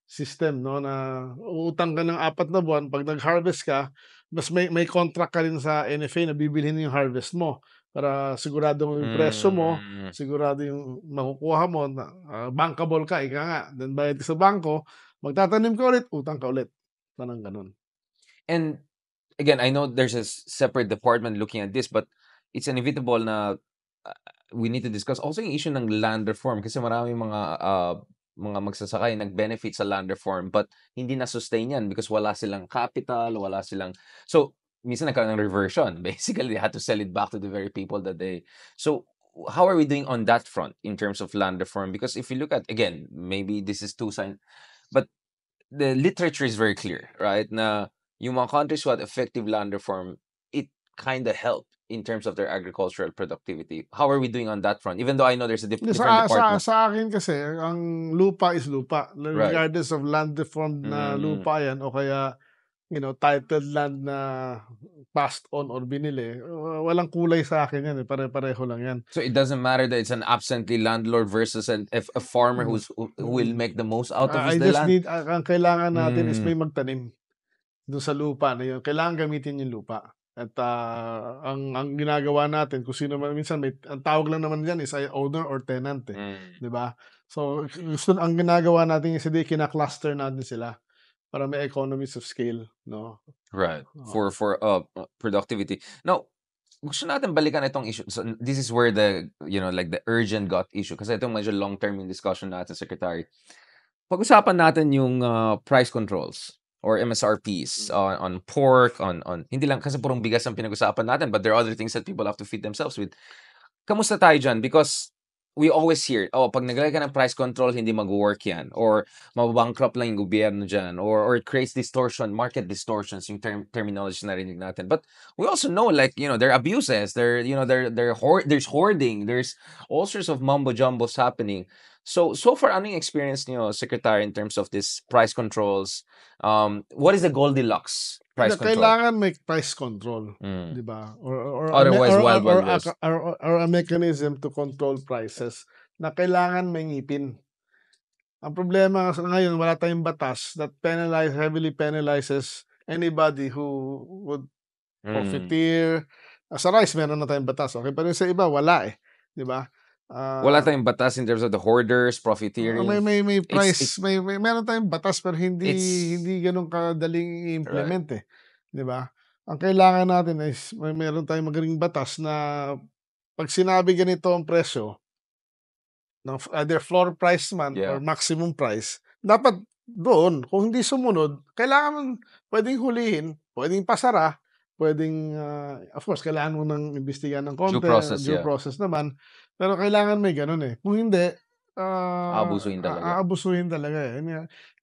Speaker 2: system, 'no, na uutang ka ng 4 na buwan, 'pag nag-harvest ka, mas may contract ka rin sa NFA na bibilhin yung harvest mo para sigurado mo yung presyo mo,
Speaker 1: Mm.
Speaker 2: sigurado yung makukuha mo na, bankable ka, ika nga. Then bayad ka sa bangko, magtatanim ka ulit, utang ka ulit, parang gano'n.
Speaker 1: And again, I know there's a separate department looking at this, but it's inevitable na we need to discuss also yung issue ng land reform kasi maraming mga magsasaka yung nag-benefit sa land reform but hindi na-sustain yan because wala silang capital, wala silang. So, minsan nagkaroon ng reversion. Basically, they had to sell it back to the very people that they. So, how are we doing on that front in terms of land reform? Because if you look at, again, maybe this is too sign, but the literature is very clear, right? Na yung mga countries who had effective land reform, it kind of helped in terms of their agricultural productivity. How are we doing on that front? Even though I know there's a
Speaker 2: Hindi,
Speaker 1: different department.
Speaker 2: sa akin kasi ang lupa is lupa,
Speaker 1: Right.
Speaker 2: regardless of land deformed na
Speaker 1: Mm.
Speaker 2: lupa yan o kaya, titled land na passed on or binili, walang kulay sa akin yan, pare-pareho lang yan.
Speaker 1: So it doesn't matter that it's an absentee landlord versus a farmer
Speaker 2: Mm,
Speaker 1: who will make the most out of
Speaker 2: I
Speaker 1: his
Speaker 2: just
Speaker 1: land.
Speaker 2: need ang kailangan natin is
Speaker 1: Mm.
Speaker 2: may magtanim do'n sa lupa na 'yun. Kailangan gamitin yung lupa at, ang ginagawa natin kung sino man minsan ang tawag lang naman diyan is ay owner or tenant,
Speaker 1: Mm.
Speaker 2: 'di ba? So, ang ginagawa natin is kina-cluster natin sila para may economies of scale, 'no?
Speaker 1: Right.
Speaker 2: Oo.
Speaker 1: For productivity. Now, gusto natin balikan itong issue. So this is where the, like the urgent got issue. Kasi itong medyo long-term yung discussion natin, Secretary. Pag-usapan natin yung price controls or MSRPs on pork, on hindi lang kasi purong bigas ang pinag-usapan natin, but there are other things that people have to feed themselves with. Kamusta tayo dyan? Because we always hear, pag naglagay ka ng price control, hindi mag-work yan. Or mababankrupt lang yung gobyerno dyan. Or it creates distortion, market distortions, yung terminology na narinig natin. But we also know, like, there are abuses, there's hoarding, there's all sorts of mumbo-jumbos happening. So far, ano yung experience niyo, Secretary, in terms of this price controls? What is the Goldilocks price control?
Speaker 2: Kailangan may price control,
Speaker 1: Mm.
Speaker 2: 'di ba? Or
Speaker 1: Otherwise, wild west.
Speaker 2: a mechanism to control prices na kailangan may ngipin. Ang problema ngayon wala tayong batas that heavily penalizes anybody who would
Speaker 1: Mm.
Speaker 2: profiteer. Sa rice meron na tayong batas, okay, pero sa iba wala, 'di ba?
Speaker 1: Wala
Speaker 2: Ah,
Speaker 1: tayong batas in terms of the hoarders,
Speaker 2: may
Speaker 1: profiteering.
Speaker 2: may
Speaker 1: It's
Speaker 2: price, may meron tayong batas pero hindi
Speaker 1: it's
Speaker 2: hindi gano'n kadaling
Speaker 1: right.
Speaker 2: i-implement, 'di ba? Ang kailangan natin is meron tayong magaling batas na 'pag sinabi ganito ang presyo ng either floor price man or
Speaker 1: Yeah.
Speaker 2: maximum price, dapat doon. Kung hindi sumunod, kailangan puwedeng hulihin, puwedeng pasara, puwedeng, of course kailangan mo ng imbestigahan ng
Speaker 1: Due
Speaker 2: konti,
Speaker 1: process,
Speaker 2: due
Speaker 1: yeah.
Speaker 2: process naman, pero kailangan may gano'n, eh. Kung hindi,
Speaker 1: Aabusuhin talaga.
Speaker 2: aabusuhin talaga, eh.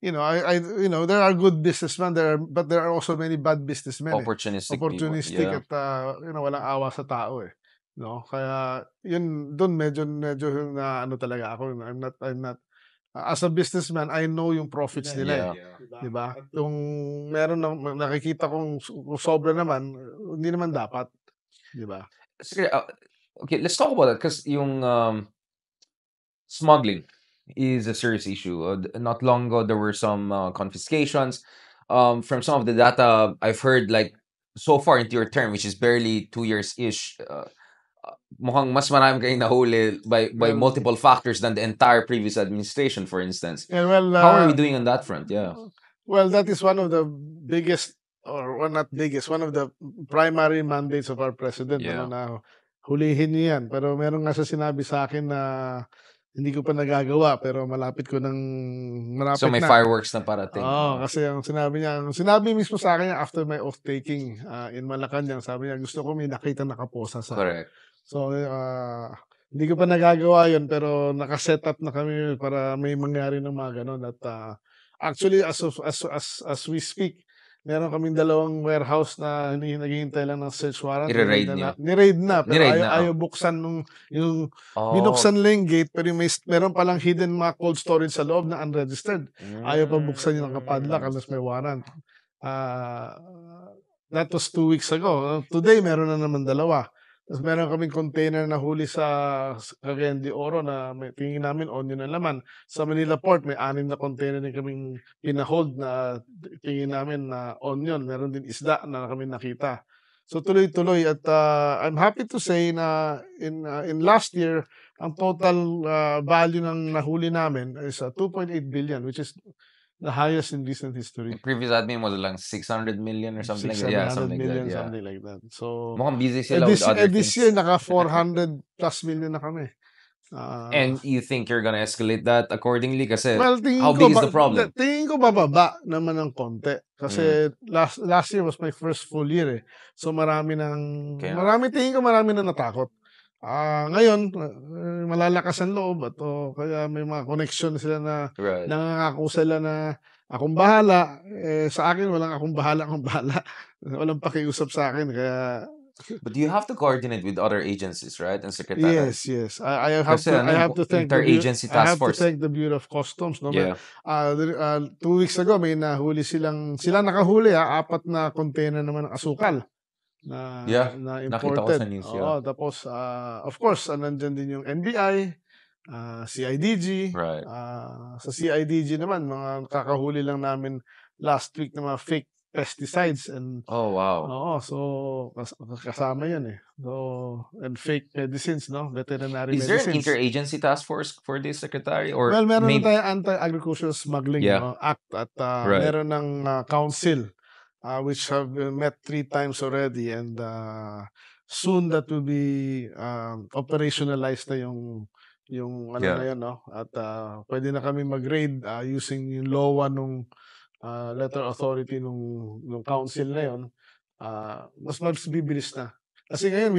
Speaker 2: There are good businessmen, but there are also many bad businessmen, eh.
Speaker 1: Opportunistic people.
Speaker 2: Opportunistic
Speaker 1: Yeah.
Speaker 2: at, walang awa sa tao, eh. 'No, kaya yun dun medyo medyo naano talaga ako, I'm not as a businessman, I know yung profits nila, eh,
Speaker 1: Yeah.
Speaker 2: 'di ba? Kung meron nakikita kong kung sobra naman, hindi naman dapat, 'di ba?
Speaker 1: Sige, okay, let's talk about that because yung smuggling is a serious issue. Not long ago, there were some confiscations. From some of the data I've heard, like so far into your term, which is barely 2 years ish, mukhang mas marami kayong nahuli by
Speaker 2: Well,
Speaker 1: multiple factors than the entire previous administration, for instance.
Speaker 2: yeah, well,
Speaker 1: How are we doing on that front? Yeah.
Speaker 2: that is one of the biggest or not biggest, one of the primary mandates of our president, ano,
Speaker 1: Yeah.
Speaker 2: na hulihin niyo 'yan. Pero meron nga siya sinabi sa akin na hindi ko pa nagagawa pero
Speaker 1: So
Speaker 2: malapit
Speaker 1: may
Speaker 2: na.
Speaker 1: fireworks na parating.
Speaker 2: Oo, kasi ang sinabi mismo sa akin after my oath taking, in Malacanang, sabi niya, "Gusto ko may nakitang nakaposa sa."
Speaker 1: Correct.
Speaker 2: So, hindi ko pa nagagawa 'yun pero naka-set up na kami para may mangyari ng mga gano'n at, actually as we speak, meron kaming dalawang warehouse na naghihintay lang ng search warrant,
Speaker 1: I-raid nyo.
Speaker 2: ni-raid na pero
Speaker 1: Ni-raid na.
Speaker 2: ayaw buksan yung
Speaker 1: Oh.
Speaker 2: binuksan nila yung gate pero meron palang hidden mga cold storage sa loob na unregistered. Ayaw pa buksan yung naka-padlock unless may warrant. Ah, that was 2 weeks ago. Today meron na naman dalawa. Tapos meron kaming container na huli sa Cagayan de Oro na tingin namin onion ang laman. Sa Manila Port may 6 na container din kaming pina-hold na tingin namin na onion. Meron din isda na kami nakita. So tuloy-tuloy at, I'm happy to say na in last year ang total, value ng nahuli namin is, 2.8 billion, which is the highest in recent history.
Speaker 1: Yung previous admin was lang 600 million or something like that. Yeah,
Speaker 2: 600
Speaker 1: something like that.
Speaker 2: million,
Speaker 1: Yeah.
Speaker 2: something like that. So,
Speaker 1: Mukhang busy sila with other
Speaker 2: this
Speaker 1: things.
Speaker 2: year naka 400 plus million na kami.
Speaker 1: And you think you're gonna escalate that accordingly? Kasi
Speaker 2: Well,
Speaker 1: how big is the problem?
Speaker 2: tingin ko bababa naman ng konti.
Speaker 1: Mm.
Speaker 2: Kasi last year was my first full year, eh. So
Speaker 1: Kaya nga.
Speaker 2: tingin ko marami na natakot. Ngayon, malalakas ang loob at kaya may mga connection sila na
Speaker 1: Right.
Speaker 2: nangangako sila na akong bahala. Sa akin walang akong bahala, akong bahala. Walang pakiusap sa akin kaya
Speaker 1: But you have to coordinate with other agencies, right? And secretariat.
Speaker 2: yes. I
Speaker 1: Kasi ano,
Speaker 2: have to thank
Speaker 1: interagency
Speaker 2: I
Speaker 1: task
Speaker 2: have to
Speaker 1: force.
Speaker 2: thank the Bureau of Customs, no.
Speaker 1: Yeah.
Speaker 2: 2 weeks ago may nahuli sila nakahuli, 4 na container naman ng asukal na
Speaker 1: Yeah.
Speaker 2: na
Speaker 1: Nakita ko sa
Speaker 2: imported.
Speaker 1: news,
Speaker 2: Oo,
Speaker 1: yeah.
Speaker 2: tapos, of course, nandiyan din yung NBI, CIDG.
Speaker 1: Right.
Speaker 2: Sa CIDG naman mga kakahuli lang namin last week ng mga fake pesticides and
Speaker 1: Oh, wow.
Speaker 2: oo, so kasama 'yan, eh. So, and fake medicines, 'no, veterinary
Speaker 1: Is there an
Speaker 2: medicines.
Speaker 1: interagency task force for this secretary or
Speaker 2: Well, meron na
Speaker 1: maybe?
Speaker 2: tayong Anti-Agricultural Smuggling,
Speaker 1: Yeah.
Speaker 2: Act at,
Speaker 1: Right.
Speaker 2: meron ng, council, which have met 3 times already and, soon that will be, operationalized na yung ano na
Speaker 1: Yeah.
Speaker 2: 'yun, 'no, at, puwede na kami mag-raid, using yung LOA nung letter authority nung council na yun, mas bibilis na. Kasi ngayon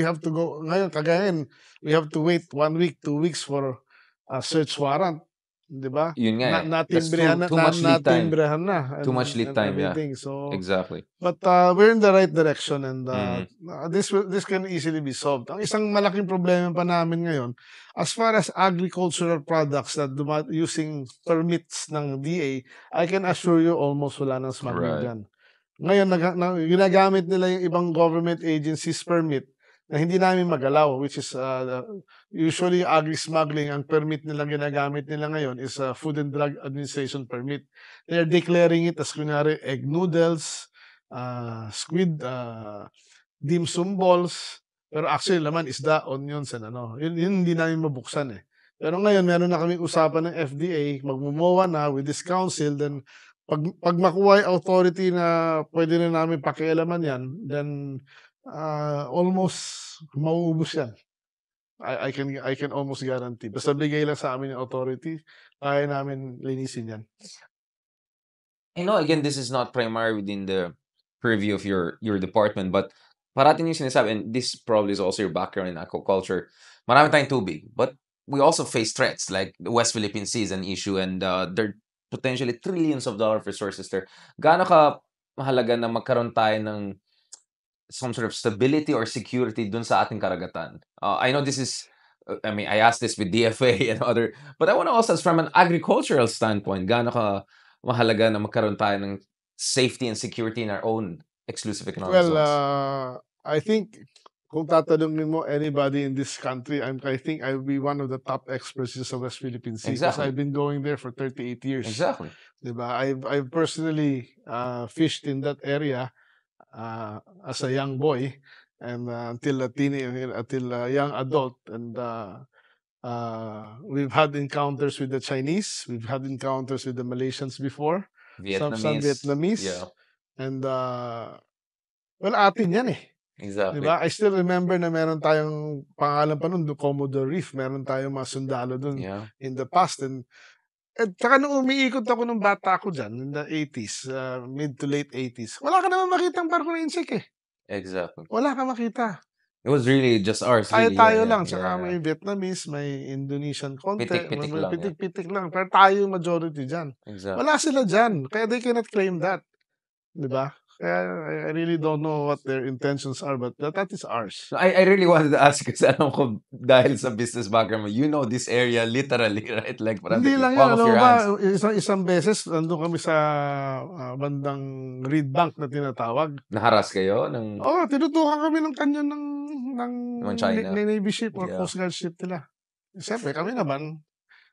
Speaker 2: kagayan, we have to wait 1 week, 2 weeks for a search warrant, 'di ba?
Speaker 1: Yun nga eh. That's
Speaker 2: Natimbrehan
Speaker 1: too much lead time.
Speaker 2: na
Speaker 1: Too much lead
Speaker 2: and
Speaker 1: time, yeah.
Speaker 2: everything. So,
Speaker 1: Exactly.
Speaker 2: but, we're in the right direction and,
Speaker 1: Mhm.
Speaker 2: this can easily be solved. Ang isang malaking problema pa namin ngayon, as far as agricultural products na using permits ng DA, I can assure you almost wala ng smuggling
Speaker 1: Right.
Speaker 2: diyan. Ngayon ginagamit nila yung ibang government agencies permit na hindi namin magalaw, which is, usually agri-smuggling, ang permit nilang ginagamit nila ngayon is, Food and Drug Administration permit. They're declaring it as kunyari egg noodles, squid, dim sum balls, Pero actually laman isda, onions and ano, yun hindi namin mabuksan, eh. Pero ngayon meron na kaming usapan ng FDA, magmo-MOA na with this council, then 'pag makuha yung authority na puwede na namin pakialaman 'yan, then, almost mauubos 'yan. I can almost guarantee. Basta bigay lang sa amin yung authority, kaya namin linisin 'yan.
Speaker 1: I know again this is not primary within the purview of your department, but parati niyo sinasabi, and this probably is also your background in aquaculture. Marami tayong tubig, but we also face threats like the West Philippine Sea is an issue, and there are potentially trillions of dollar of resources there. Gaano ka mahalaga na magkaroon tayo ng some sort of stability or security dun sa ating karagatan? I know this is, I mean, I asked this with DFA and other, but I want to also ask from an agricultural standpoint, gaano ka mahalaga na magkaroon tayo ng safety and security in our own exclusive economic
Speaker 2: Well,
Speaker 1: zones?
Speaker 2: I think kung tatanungin mo anybody in this country, I think I will be one of the top experts sa West Philippine Sea because
Speaker 1: Exactly.
Speaker 2: I've been going there for 38 years.
Speaker 1: Exactly.
Speaker 2: 'Di ba? I've personally, fished in that area, as a young boy and, until a young adult, and, we've had encounters with the Chinese, we've had encounters with the Malaysians before, some
Speaker 1: Vietnamese.
Speaker 2: Vietnamese,
Speaker 1: Yeah,
Speaker 2: and, well, atin 'yan, eh. 'Di
Speaker 1: exactly.
Speaker 2: ba? I still remember na meron tayong pangalan pa nun, Commodore Reef, meron tayong mga sundalo dun
Speaker 1: Yeah,
Speaker 2: in the past, and tsaka nung umiikot ako nung bata ako diyan in the 80s, mid to late 80s, wala ka naman makitang barko na insect, eh.
Speaker 1: exactly.
Speaker 2: Wala kang makita.
Speaker 1: It was really just ours, really. Yeah,
Speaker 2: Tayo-tayo
Speaker 1: yeah,
Speaker 2: lang,
Speaker 1: yeah,
Speaker 2: tsaka
Speaker 1: yeah.
Speaker 2: may Vietnamese, may Indonesian konti,
Speaker 1: Pitik-pitik
Speaker 2: may
Speaker 1: lang, yeah.
Speaker 2: pitik-pitik lang, pero tayo yung majority diyan.
Speaker 1: Exactly.
Speaker 2: Wala sila diyan, kaya they cannot claim that, 'di ba? Kaya I really don't know what their intentions are, but that is ours.
Speaker 1: So I really wanted to ask kasi alam ko dahil sa business background mo, you know this area literally, right? Like parang
Speaker 2: Hindi
Speaker 1: the
Speaker 2: lang 'yan,
Speaker 1: palm of
Speaker 2: alam mo
Speaker 1: your
Speaker 2: ba,
Speaker 1: hands.
Speaker 2: isang beses nandun kami sa, bandang Reed Bank na tinatawag.
Speaker 1: Naharas kayo ng
Speaker 2: Oo, tinutukan kami ng kanyon ng
Speaker 1: China?
Speaker 2: Navy ship or
Speaker 1: Yeah.
Speaker 2: Coast Guard ship nila. Siyempre kami naman,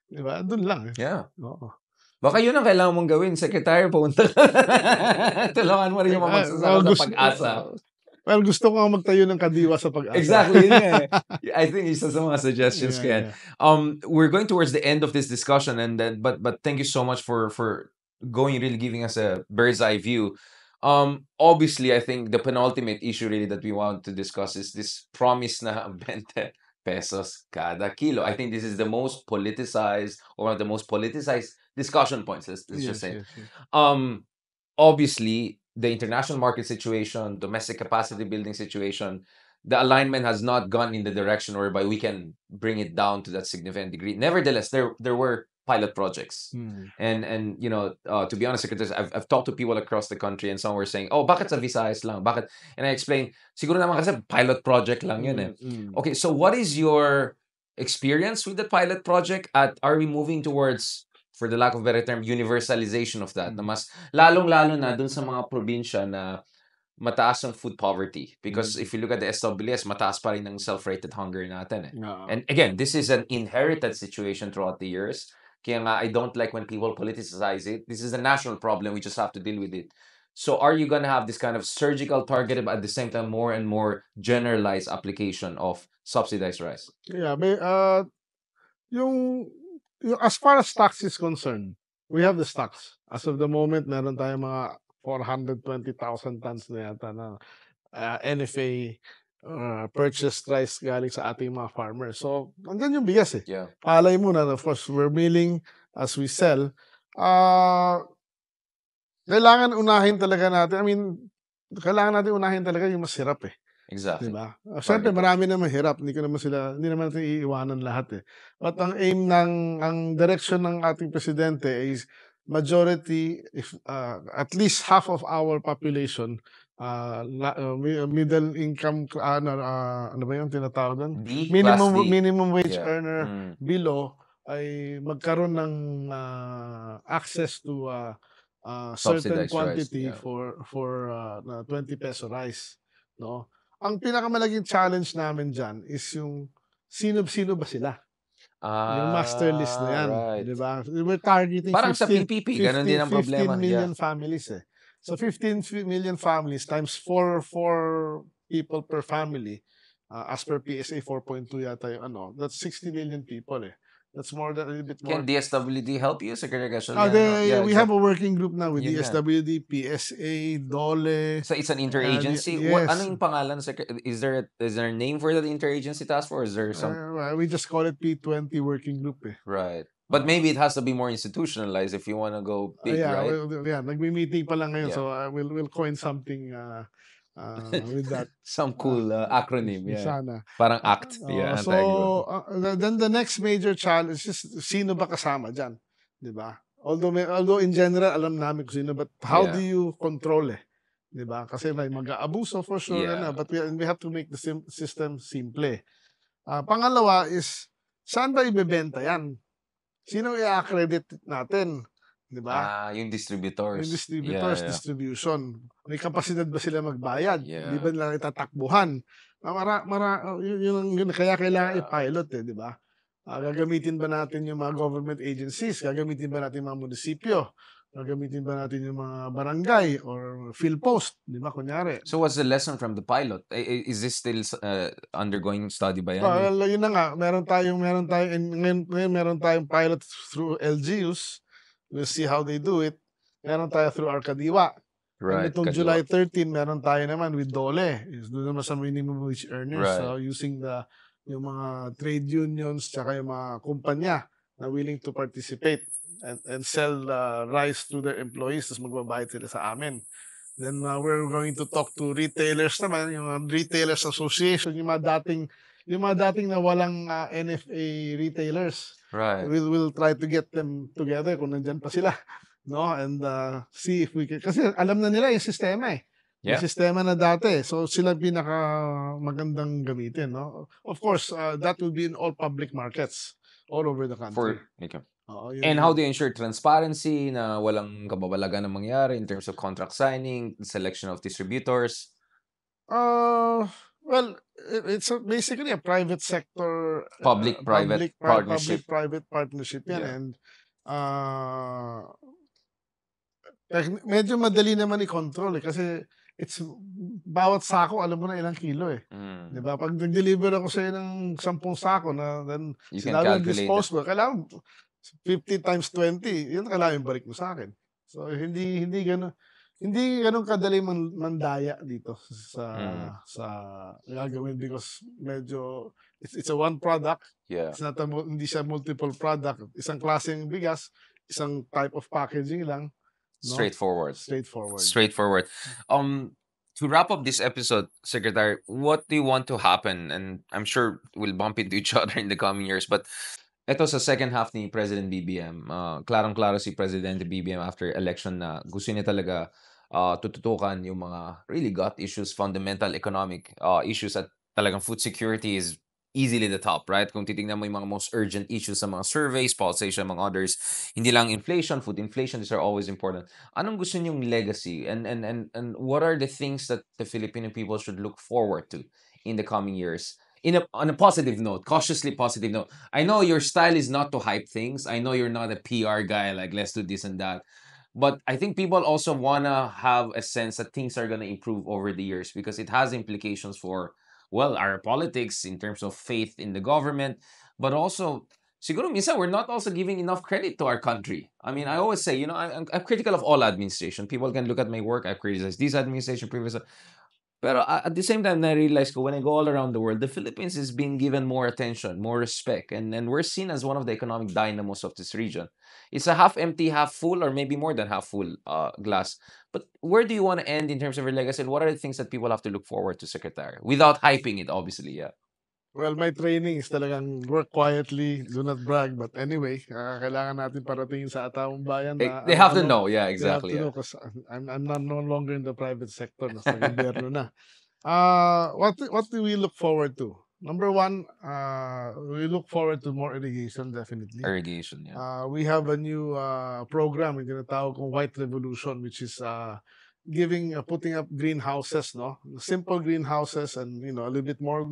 Speaker 2: 'di ba, dun lang, eh.
Speaker 1: Yeah.
Speaker 2: Oo.
Speaker 1: Baka yun ang kailangan mong gawin, secretary, pumunta ka. Tulungan mo rin yung mga magsasaka sa Pag-asa.
Speaker 2: Well, gusto ko nga magtayo ng kadiwa sa Pag-asa.
Speaker 1: Exactly, yun nga eh. I think isa sa mga suggestions
Speaker 2: Yeah,
Speaker 1: ko yan.
Speaker 2: yeah.
Speaker 1: We're going towards the end of this discussion, and then but thank you so much for going, really giving us a bird's eye view. Obviously, I think the penultimate issue really that we want to discuss is this promise na 20 pesos kada kilo. I think this is the most politicized, or one of the most politicized discussion points. Let's just
Speaker 2: Yes,
Speaker 1: say.
Speaker 2: yes, yes.
Speaker 1: Obviously, the international market situation, domestic capacity building situation, the alignment has not gone in the direction whereby we can bring it down to that significant degree. Nevertheless, there were pilot projects. And you know, to be honest, Secretary, I've talked to people across the country, and some were saying, "Oh, bakit sa Visayas lang? Bakit?" And I explained, siguro naman kasi pilot project lang yun eh. Okay, so what is your experience with the pilot project? At are we moving towards, for the lack of a better term, universalization of that? Na mas lalong-lalo na dun sa mga probinsya na mataas ang food poverty. Because if you look at the SWS, mataas pa rin ang self-rated hunger natin eh.
Speaker 2: Oo.
Speaker 1: And again, this is an inherited situation throughout the years. Kaya nga, I don't like when people politicize it. This is a national problem. We just have to deal with it. So are you gonna have this kind of surgical targeted, but at the same time more and more generalized application of subsidized rice?
Speaker 2: Yeah, yung as far as stocks is concerned, we have the stocks. As of the moment, meron tayong mga 420,000 tons na yata na, NFA, purchased rice galing sa ating mga farmers. So, nandiyan yung bigas, eh.
Speaker 1: Yeah.
Speaker 2: Palay muna, of course, we're milling as we sell. Kailangan unahin talaga natin, I mean, kailangan natin unahin talaga yung mas hirap, eh. 'Di
Speaker 1: Exactly.
Speaker 2: ba? Siyempre
Speaker 1: Targeted.
Speaker 2: marami namang hirap, hindi naman natin iiwanan lahat, eh. But ang direksyon ng ating presidente is majority, if at least half of our population, middle income, ano ba yung tinatawag dun?
Speaker 1: Class D.
Speaker 2: Minimum wage
Speaker 1: Yeah.
Speaker 2: earner below ay magkaroon ng, access to, certain
Speaker 1: Subsidized rice,
Speaker 2: quantity
Speaker 1: yeah.
Speaker 2: for, na 20 peso rice, 'no? Ang pinakamalaking challenge namin diyan is yung sino-sino ba sila? Yung master list na yan,
Speaker 1: Right.
Speaker 2: 'di ba? We're targeting
Speaker 1: Parang sa PPP, ganun din ang
Speaker 2: 15
Speaker 1: problema.
Speaker 2: million
Speaker 1: Yeah.
Speaker 2: families, eh. So 15 million families times 4 people per family, As per PSA 4.2 yata yung that's 60 million people eh. That's more than a little bit
Speaker 1: Can
Speaker 2: more.
Speaker 1: DSWD help you, Secretary Gatchalian? Yeah,
Speaker 2: We have
Speaker 1: exactly.
Speaker 2: a working group now with
Speaker 1: Yun nga.
Speaker 2: DSWD, PSA, DOLE.
Speaker 1: So it's an interagency. What ano
Speaker 2: Yes.
Speaker 1: yung pangalan, is there a name for the interagency task force? Is there some
Speaker 2: We just call it P20 working group eh.
Speaker 1: right? But maybe it has to be more institutionalized if you want to go big,
Speaker 2: Yeah,
Speaker 1: right?
Speaker 2: nagmi-meeting pa lang ngayon,
Speaker 1: Yeah.
Speaker 2: so we'll coin something with that.
Speaker 1: Some cool acronym, yeah.
Speaker 2: Sana.
Speaker 1: Parang ACT, yeah, anti-aggro.
Speaker 2: Then the next major challenge is sino ba kasama diyan, 'di ba? Although in general alam namin kung sino, but how do
Speaker 1: Yeah,
Speaker 2: you control 'di ba? Kasi may mag-aabuso for sure
Speaker 1: yeah.
Speaker 2: but we have to make the system simple. Pangalawa is saan ba ibebenta 'yan? Sino i-accredit natin, 'di ba?
Speaker 1: Yung
Speaker 2: Yung
Speaker 1: distributors.
Speaker 2: distributors,
Speaker 1: Yeah, yeah.
Speaker 2: distribution. May kapasidad ba sila magbayad? Di ba
Speaker 1: Yeah.
Speaker 2: nila itatakbuhan? Yun kaya kailangan i-pilot di ba? Gagamitin ba natin yung mga government agencies? Gagamitin ba natin yung mga munisipyo? Gagamitin ba natin yung mga barangay or PhilPost? Di ba, kunyari?
Speaker 1: So what's the lesson from the pilot? Is this still undergoing study ba yan?
Speaker 2: Well, yun na nga, meron ngayon tayong pilot through LGUs. We'll see how they do it. Meron tayo through Arcadiwa. And
Speaker 1: Right,
Speaker 2: itong
Speaker 1: Kadiwa.
Speaker 2: July 13, meron tayo naman with DOLE. Is doon naman sa minimum wage earners.
Speaker 1: Right.
Speaker 2: So using yung mga trade unions tsaka yung mga kumpanya na willing to participate and sell rice to their employees, tapos magbabayad sila sa amin. Then we're going to talk to retailers naman, yung retailers association, yung mga dating na walang NFA retailers.
Speaker 1: Right.
Speaker 2: We'll try to get them together kung nandyan pa sila, no? And see if we can, kasi alam na nila yung sistema eh.
Speaker 1: Yeah.
Speaker 2: Yung sistema na dati. So sila pinaka magandang gamitin, no? Of course, that will be in all public markets all over the country.
Speaker 1: Okay.
Speaker 2: Oo,
Speaker 1: And how do you ensure transparency na walang kababalagan na mangyari in terms of contract signing, selection of distributors?
Speaker 2: Well, it's basically a private sector
Speaker 1: Public-private partnership.
Speaker 2: public-private partnership yan.
Speaker 1: Yeah.
Speaker 2: And medyo madali naman i-control kasi it's bawat sako alam mo na ilang kilo eh.
Speaker 1: Mm.
Speaker 2: 'Di ba? Pag nag-deliver ako sa ng 10 sako na then
Speaker 1: You can
Speaker 2: sinabi ng
Speaker 1: calculate it.
Speaker 2: disposable, kailangan 50 times 20, yun kailangan ibalik mo sa akin. So hindi ganun kadali mandaya dito sa gagawin because medyo it's a one product.
Speaker 1: Yeah.
Speaker 2: It's not hindi siya multiple product. Isang klaseng bigas, isang type of packaging lang. No?
Speaker 1: Straightforward.
Speaker 2: Straightforward.
Speaker 1: To wrap up this episode, Secretary, what do you want to happen? And I'm sure we'll bump into each other in the coming years, but ito sa second half ni President BBM, klarong-klaro si Presidente BBM after election na gusto niya talaga tututukan yung mga really gut issues, fundamental economic issues at talagang food security is easily the top, right? Kung titingnan mo yung mga most urgent issues sa mga surveys, pulsation, among others, hindi lang inflation, food inflation, these are always important. Anong gusto niyong legacy and what are the things that the Filipino people should look forward to in the coming years? On a positive note, cautiously positive note. I know your style is not to hype things. I know you're not a PR guy, like let's do this and that. But I think people also want to have a sense that things are going to improve over the years because it has implications for, well, our politics in terms of faith in the government, but also, siguro minsan we're not also giving enough credit to our country. I mean, I always say, I'm critical of all administration. People can look at my work, I criticize this administration, previous. Pero at the same time, na-realize ko when I go all around the world, the Philippines is being given more attention, more respect, and we're seen as one of the economic dynamos of this region. It's a half empty, half full, or maybe more than half full glass. But where do you want to end in terms of your legacy? And what are the things that people have to look forward to, Secretary? Without hyping it, obviously, yeah.
Speaker 2: Well, my training is talagang work quietly, do not brag. But anyway, kailangan natin paratingin sa taong bayan na
Speaker 1: They have to know, yeah, exactly.
Speaker 2: They have to know because I'm not no longer in the private sector, nasa gobyerno na. What do we look forward to? Number one, we look forward to more irrigation, definitely.
Speaker 1: Irrigation, yeah.
Speaker 2: We have a new program yung tinatawag kong White Revolution, which is putting up greenhouses, no? Simple greenhouses and a little bit more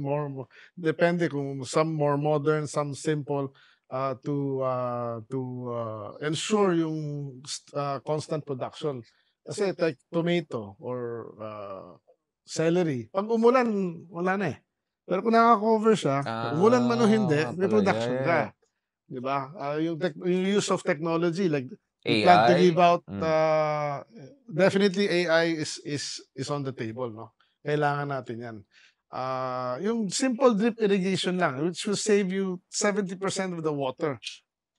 Speaker 2: depende kung some more modern, some simple to ensure yung constant production. Kasi like tomato or celery, pag umulan wala na eh. Pero kung naka-cover siya, umulan man o
Speaker 1: Oo
Speaker 2: hindi,
Speaker 1: nga
Speaker 2: may
Speaker 1: pala. Yeah,
Speaker 2: production
Speaker 1: yeah, yeah.
Speaker 2: ka, 'di ba? Yung use of technology like we plan to give
Speaker 1: AI?
Speaker 2: out,
Speaker 1: Mm.
Speaker 2: definitely AI is on the table 'no, kailangan natin 'yan. Yung simple drip irrigation lang which will save you 70% of the water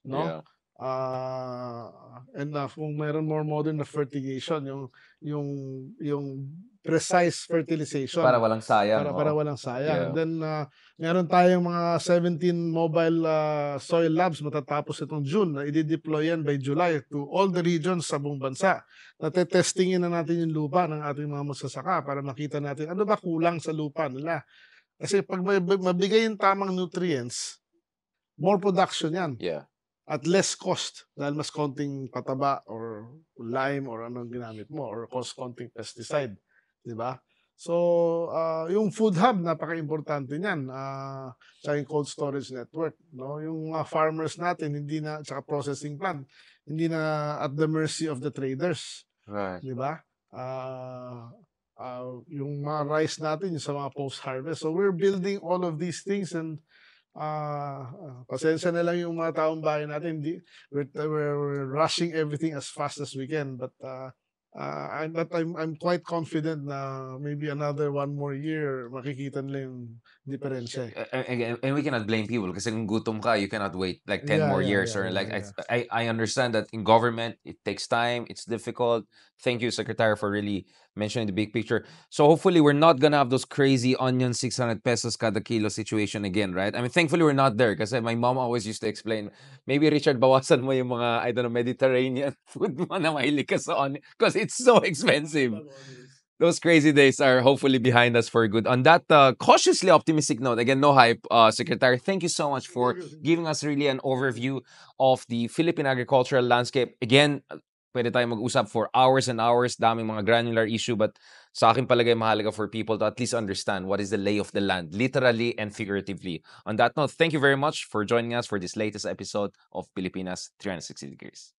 Speaker 2: 'no?
Speaker 1: Yeah.
Speaker 2: Kung meron more modern na fertigation yung yung precise
Speaker 1: Para
Speaker 2: fertilization
Speaker 1: walang sayang,
Speaker 2: para
Speaker 1: oo.
Speaker 2: walang sayang. And
Speaker 1: Yeah.
Speaker 2: then, meron tayong mga 17 mobile, soil labs matatapos itong June na ide-deploy yan by July to all the regions sa buong bansa. Nate-testingin na natin yung lupa ng ating mga magsasaka para makita natin ano ba kulang sa lupa nila. Kasi 'pag mabigay yung tamang nutrients, more production yan.
Speaker 1: Yeah.
Speaker 2: At less cost dahil mas konting pataba or lime or anong ginamit mo or konting pesticide, 'di ba? So, yung food hub napakaimportante niyan, tsaka yung cold storage network 'no, yung mga farmers natin hindi na tsaka processing plant, hindi na at the mercy of the traders,
Speaker 1: Right.
Speaker 2: 'di ba? Yung mga rice natin yung sa mga post-harvest. So, we're building all of these things and pasensya na lang yung mga taong bayan natin hindi we're rushing everything as fast as we can I'm quite confident na maybe another 1 more year makikita nila yung diferensya, eh.
Speaker 1: And we cannot blame people kasi kung gutom ka, you cannot wait like 10
Speaker 2: Yeah,
Speaker 1: more
Speaker 2: yeah,
Speaker 1: years
Speaker 2: yeah,
Speaker 1: or
Speaker 2: yeah,
Speaker 1: like
Speaker 2: yeah.
Speaker 1: I understand that in government it takes time, it's difficult. Thank you, Secretary, for really mentioning the big picture. So hopefully we're not gonna have those crazy onion 600 pesos kada kilo situation again, right? I mean, thankfully we're not there kasi my mom always used to explain, maybe Richard, bawasan mo yung mga, I don't know, Mediterranean food mo na mahilig ka sa onion because it's so expensive. Those crazy days are hopefully behind us for good. On that cautiously optimistic note, again, no hype, Secretary, thank you so much for giving us really an overview of the Philippine agricultural landscape. Again, pwede tayo mag-usap for hours and hours, daming mga granular issue, but sa akin palagay mahalaga for people to at least understand what is the lay of the land, literally and figuratively. On that note, thank you very much for joining us for this latest episode of Pilipinas 360 Degrees.